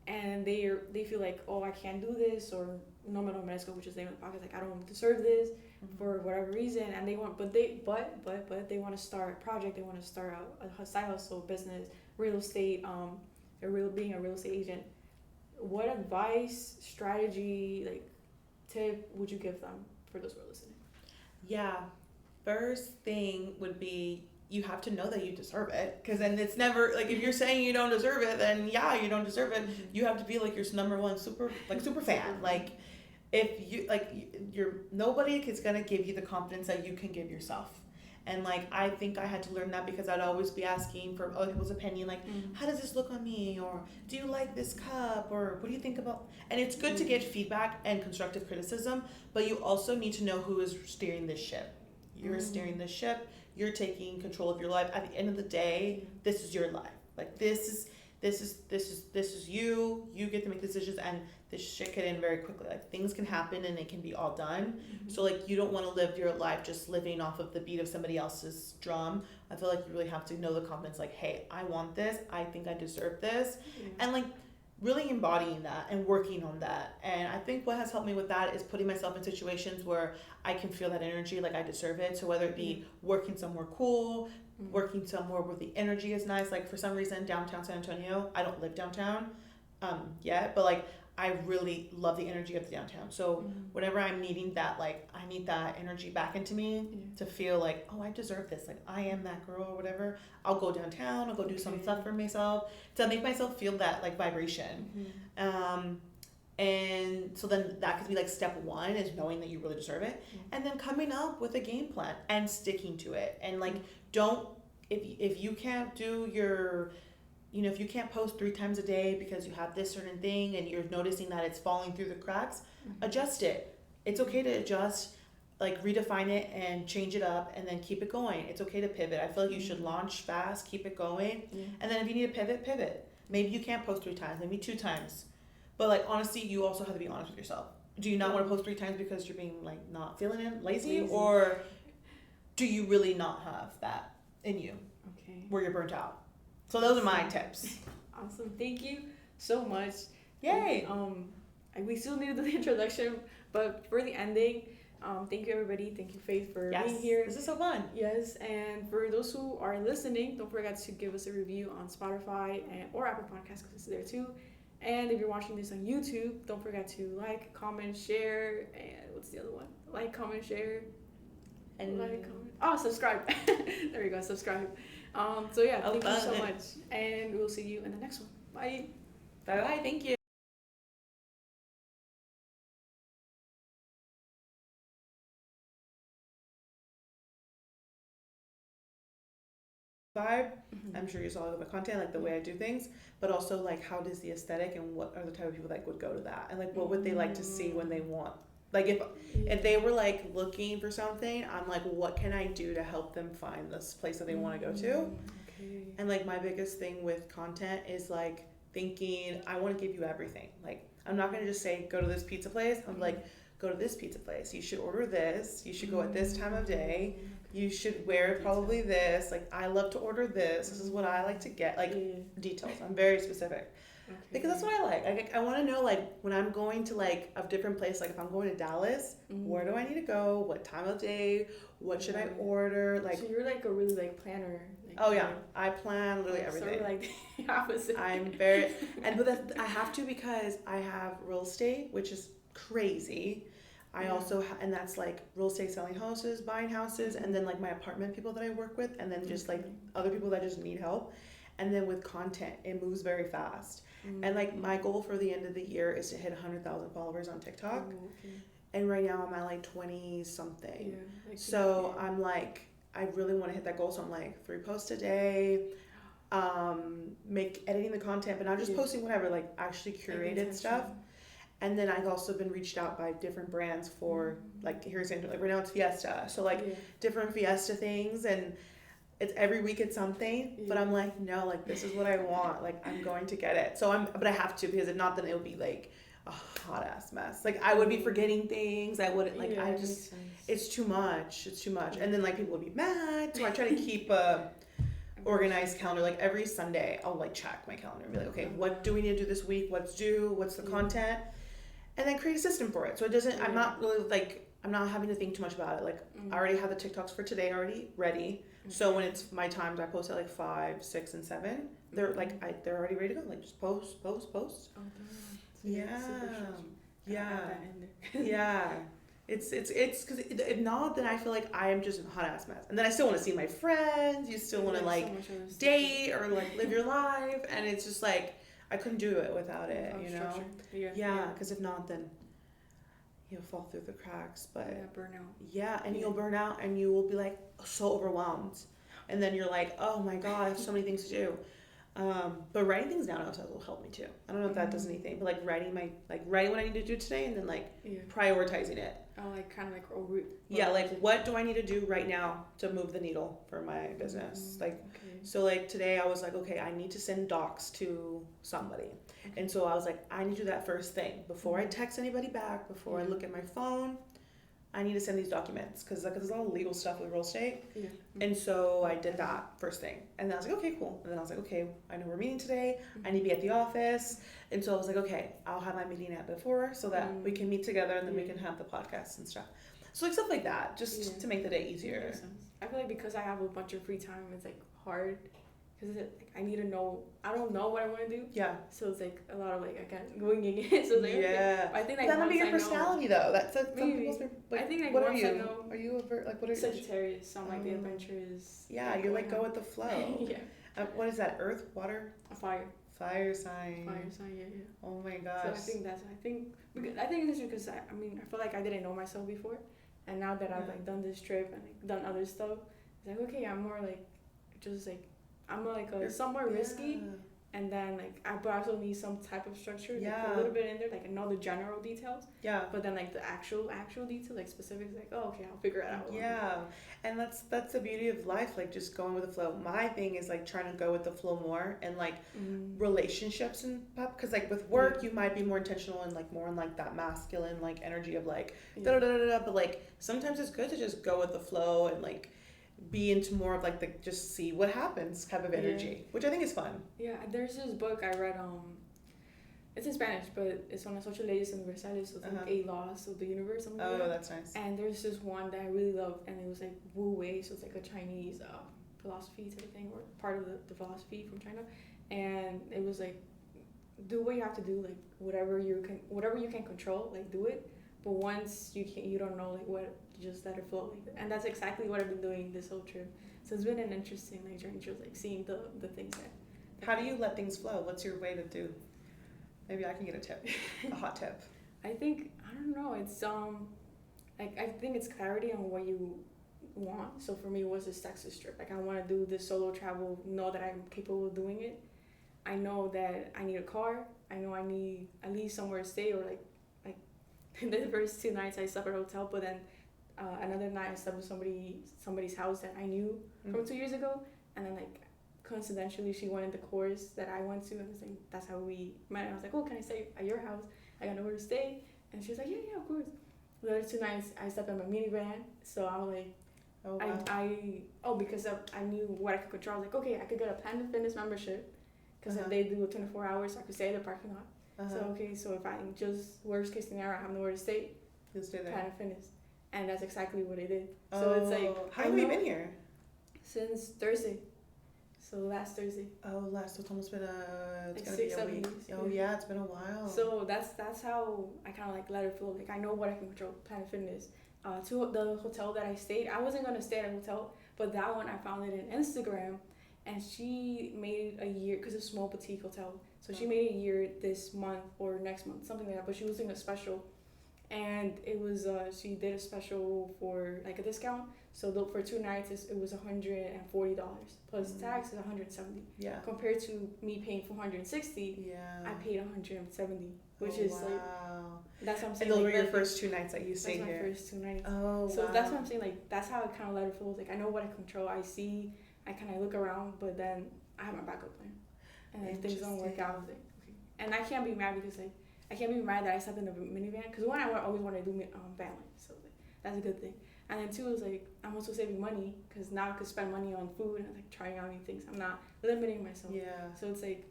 and they feel like, oh, I can't do this, or no me lo merezco, which is the name of the podcast, like I don't deserve this for whatever reason, and they want, but they want to start a project, they want to start a side hustle, business, real estate, being a real estate agent. What advice, strategy, like tip would you give them for those who are listening? Yeah, first thing would be you have to know that you deserve it, because then it's never like if you're saying you don't deserve it, then yeah, you don't deserve it. You have to be like your number one super fan. Like if you like you're nobody is gonna give you the confidence that you can give yourself. And like I think I had to learn that, because I'd always be asking for other people's opinion, like how does this look on me, or do you like this cup, or what do you think about? And it's good to get feedback and constructive criticism, but you also need to know who is steering this ship. You're steering the ship. You're taking control of your life. At the end of the day, this is your life. Like this is you. You get to make decisions, and this shit can end very quickly. Like things can happen and it can be all done. So like you don't want to live your life just living off of the beat of somebody else's drum. I feel like you really have to know the confidence. Like, hey, I want this. I think I deserve this, and like really embodying that and working on that. And I think what has helped me with that is putting myself in situations where I can feel that energy, like I deserve it. So whether it be working somewhere cool, working somewhere where the energy is nice, like for some reason downtown San Antonio, I don't live downtown yet, but like I really love the energy of the downtown. So whenever I'm needing that, like I need that energy back into me to feel like, oh, I deserve this, like I am that girl or whatever, I'll go downtown, I'll go do some stuff for myself to make myself feel that like vibration. And so then that could be like step one, is knowing that you really deserve it, and then coming up with a game plan and sticking to it. And like don't, if you can't do your, if you can't post 3 times a day because you have this certain thing and you're noticing that it's falling through the cracks, adjust it. It's okay to adjust, like redefine it and change it up, and then keep it going. It's okay to pivot. I feel like you should launch fast, keep it going, and then if you need to pivot. Maybe you can't post 3 times, maybe 2 times. But like honestly, you also have to be honest with yourself. Do you not want to post 3 times because you're being like not feeling it, lazy, or do you really not have that in you? Okay. Where you're burnt out. So those are my tips. Awesome. Thank you so much. Yay. We still need the introduction, but for the ending, thank you everybody. Thank you, Faith, for being here. This is so fun. Yes, and for those who are listening, don't forget to give us a review on Spotify or Apple Podcasts, because it's there too. And if you're watching this on YouTube, don't forget to like, comment, share, and what's the other one? Like, comment, share, and subscribe. There we go, subscribe. So yeah, thank you so much, and we'll see you in the next one. Bye. Bye. Thank you. Vibe. I'm sure you saw the content, like the way I do things, but also like how does the aesthetic and what are the type of people that would go to that, and like what would they like to see when they want, like if they were like looking for something, I'm like, what can I do to help them find this place that they want to go to? And like my biggest thing with content is like thinking, I want to give you everything. Like I'm not gonna just say go to this pizza place. I'm like, go to this pizza place, you should order this, you should go at this time of day, you should wear probably this, like I love to order this is what I like to get, like details. I'm very specific. Because that's what I like. I want to know, like when I'm going to like a different place, like if I'm going to Dallas, where do I need to go, what time of day, what should I order, like. So you're like a really like planner. Like, oh yeah, I plan literally everything. Sort of like the opposite. I'm very, but I have to, because I have real estate, which is crazy. I also and that's like real estate, selling houses, buying houses, and then like my apartment people that I work with, and then just like other people that just need help. And then with content, it moves very fast. And like my goal for the end of the year is to hit 100,000 followers on TikTok. Okay. And right now I'm at like 20 something. Yeah. Like, So I'm like, I really want to hit that goal. So I'm like 3 posts a day, editing the content, but not just posting whatever, like actually curated stuff. And then I've also been reached out by different brands for like, here's like right now it's Fiesta. So like different Fiesta things, and it's every week it's something, but I'm like, no, like this is what I want. Like I'm going to get it. But I have to, because if not, then it'll be like a hot ass mess. Like I would be forgetting things. I wouldn't like, it's too much. It's too much. And then like people would be mad. So I try to keep a organized calendar. Like every Sunday I'll like check my calendar and be like, okay, what do we need to do this week? What's due? What's the content? And then create a system for it. So it doesn't, I'm not really like, I'm not having to think too much about it. Like I already have the TikToks for today already ready. So when it's my times, I post at like 5, 6, and 7. They're like, they're already ready to go. Like just post. Oh, yeah. Yeah. It's because if not, then I feel like I am just a hot ass mess. And then I still want to see my friends. You still want to like date or like live your life. And it's just like, I couldn't do it without it, you know? Yeah, because if not, then you'll fall through the cracks. But burnout. Yeah, and you'll burn out and you will be like so overwhelmed. And then you're like, oh my God, I have so many things to do. But writing things down also will help me too. I don't know if that does anything, but like writing what I need to do today and then like prioritizing it. Oh, like kind of like a route. Yeah, like what do I need to do right now to move the needle for my business? So like today I was like, okay, I need to send docs to somebody. And so I was like, I need to do that first thing. Before I text anybody back, before I look at my phone, I need to send these documents because there's all legal stuff with real estate. And so I did that first thing. And then I was like, okay, cool. And then I was like, okay, I know we're meeting today. I need to be at the office. And so I was like, okay, I'll have my meeting at before so that we can meet together and then we can have the podcast and stuff. So like stuff like that, just to make the day easier. I feel like because I have a bunch of free time, it's like hard. Because I need to know, I don't know what I want to do. Yeah. So it's like a lot of like, I can't winging it. So it's like, okay. I think like that might be your personality though. That's some people's, like, I think like what are you? Are you what are you? Sagittarius. So I'm like the adventurous. Yeah, you're like go with the flow. What is that? Earth, water? Fire. Fire sign. Yeah. Oh my gosh. So I think it's because I feel like I didn't know myself before. And now that I've like done this trip and like done other stuff, it's like, okay, I'm more like, just like, I'm like somewhat risky, and then like I also need some type of structure, like a little bit in there, like I know the general details. Yeah. But then like the actual details, like specifics, like oh okay, I'll figure it out. Yeah, and that's the beauty of life, like just going with the flow. My thing is like trying to go with the flow more, and like relationships and because like with work you might be more intentional and like more in like that masculine like energy of like da da da da, but like sometimes it's good to just go with the flow and like be into more of like the just see what happens type of energy, which I think is fun. Yeah, there's this book I read, it's in Spanish, but it's on Social Leyes Universales, so it's like 8 laws of the universe. That's nice. And there's this one that I really loved, and it was like Wu Wei, so it's like a Chinese philosophy type of thing, or part of the philosophy from China. And it was like, do what you have to do, like whatever you can control, like do it. But once you don't know like what, you just let it flow. Like, and that's exactly what I've been doing this whole trip. So it's been an interesting like journey, just like seeing the things that. How do you let things flow? What's your way to do? Maybe I can get a tip, a hot tip. I don't know. It's like I think it's clarity on what you want. So for me, it was this Texas trip. Like I want to do this solo travel. Know that I'm capable of doing it. I know that I need a car. I know I need at least somewhere to stay, or like the first 2 nights I slept at a hotel, but then another night I slept with somebody's house that I knew from 2 years ago, and then like coincidentally she went in the course that I went to, and it's like that's how we met. And I was like, oh, can I stay at your house? I got nowhere to stay, and she was like, yeah, of course. The other 2 nights I slept in my minivan, so I was like, because I knew what I could control. I was like, okay, I could get a Planet Fitness membership because they do 24 hours, so I could stay in the parking lot. So okay, so if I just worst case scenario, I have nowhere to stay, you'll stay there. Planet Fitness, and that's exactly what I did. So it's like, how long have you been here? Since Thursday. So last Thursday. So it's almost been like 6-7 weeks. Oh yeah, it's been a while. So that's how I kind of like let it flow. Like I know what I can control. Planet Fitness. To the hotel that I stayed, I wasn't gonna stay at a hotel, but that one I found it in Instagram, and she made a year because it's a small boutique hotel. So she made a year this month or next month, something like that. But she was doing a special, and it was she did a special for like a discount. So for 2 nights, it was $140 plus tax is $170. Yeah. Compared to me paying $460, Yeah. I paid $170, which is wow. like that's what I'm saying. And those like, were your first 2 nights that you stayed that's my here. first 2 nights. Oh, So wow. that's what I'm saying. Like that's how I kind of let it flow. Like I know what I control. I see. I kind of look around, but then I have my backup plan. And if things don't work out, like okay. And I can't be mad because like I can't be mad that I slept in the minivan because one I always wanted to do van life, so like, that's a good thing. And then two is like I'm also saving money because now I could spend money on food and like trying out new things. I'm not limiting myself. Yeah. So it's like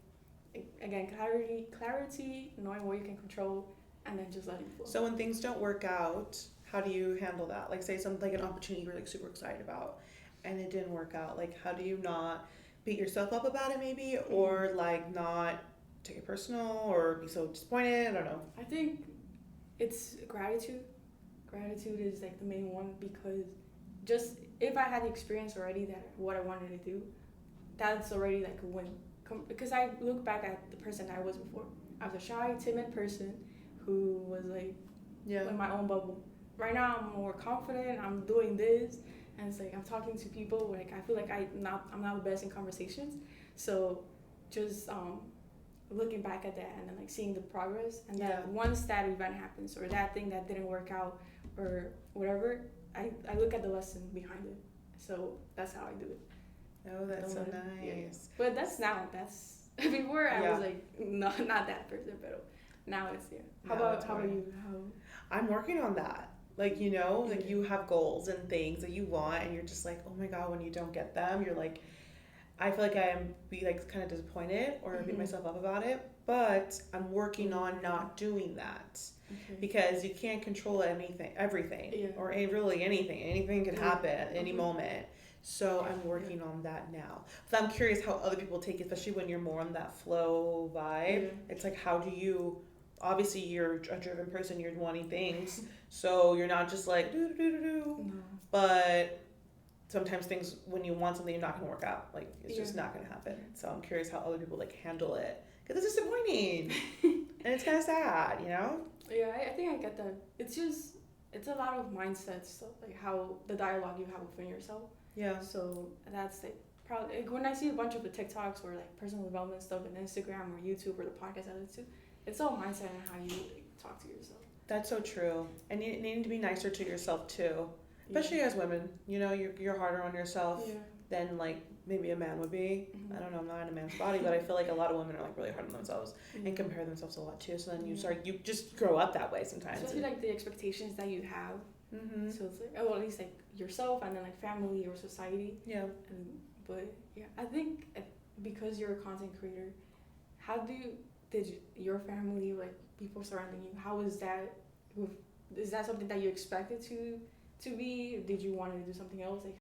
again clarity, knowing what you can control, and then just letting flow. So when things don't work out, how do you handle that? Like say something like an opportunity you were like super excited about, and it didn't work out. Like how do you not beat yourself up about it maybe, or like not take it personal or be so disappointed? I don't know. I think it's gratitude. Gratitude is like the main one because just if I had the experience already that what I wanted to do, that's already like a win. Because I look back at the person I was before. I was a shy, timid person who was like in my own bubble. Right now I'm more confident. I'm doing this, and it's like I'm talking to people. Like I feel like I'm not the best in conversations. So just looking back at that and then like seeing the progress, and then once that event happens or that thing that didn't work out or whatever, I look at the lesson behind it. So that's how I do it. Oh, that's so nice. Yeah. But that's now. That's before I was like not that person, but now it's How about you? I'm working on that. Like like you have goals and things that you want, and you're just like, oh my god, when you don't get them, you're like, I feel like I am kind of disappointed or beat myself up about it. But I'm working on not doing that because you can't control everything, or really anything. Anything could happen at any moment. So I'm working on that now. So I'm curious how other people take it, especially when you're more on that flow vibe. It's like, how do you? Obviously, you're a driven person. You're wanting things, so you're not just like do do do do. No. But sometimes things, when you want something, you're not gonna work out. Like it's just not gonna happen. So I'm curious how other people like handle it because it's disappointing and it's kind of sad, Yeah, I think I get that. It's a lot of mindset stuff, like how the dialogue you have within yourself. Yeah. So that's like probably like, when I see a bunch of the TikToks or like personal development stuff on Instagram or YouTube or the podcast I listen to, it's all mindset and how you like, talk to yourself. That's so true. And you need to be nicer to yourself too, especially as women. You're harder on yourself than like maybe a man would be. I don't know. I'm not in a man's body, but I feel like a lot of women are like really hard on themselves and compare themselves a lot too. So then you just grow up that way sometimes. Especially like the expectations that you have. So it's like, at least like yourself and then like family or society. Yeah. But I think because you're a content creator, did your family, like people surrounding you, how is that? Is that something that you expected to be? Did you want to do something else? Like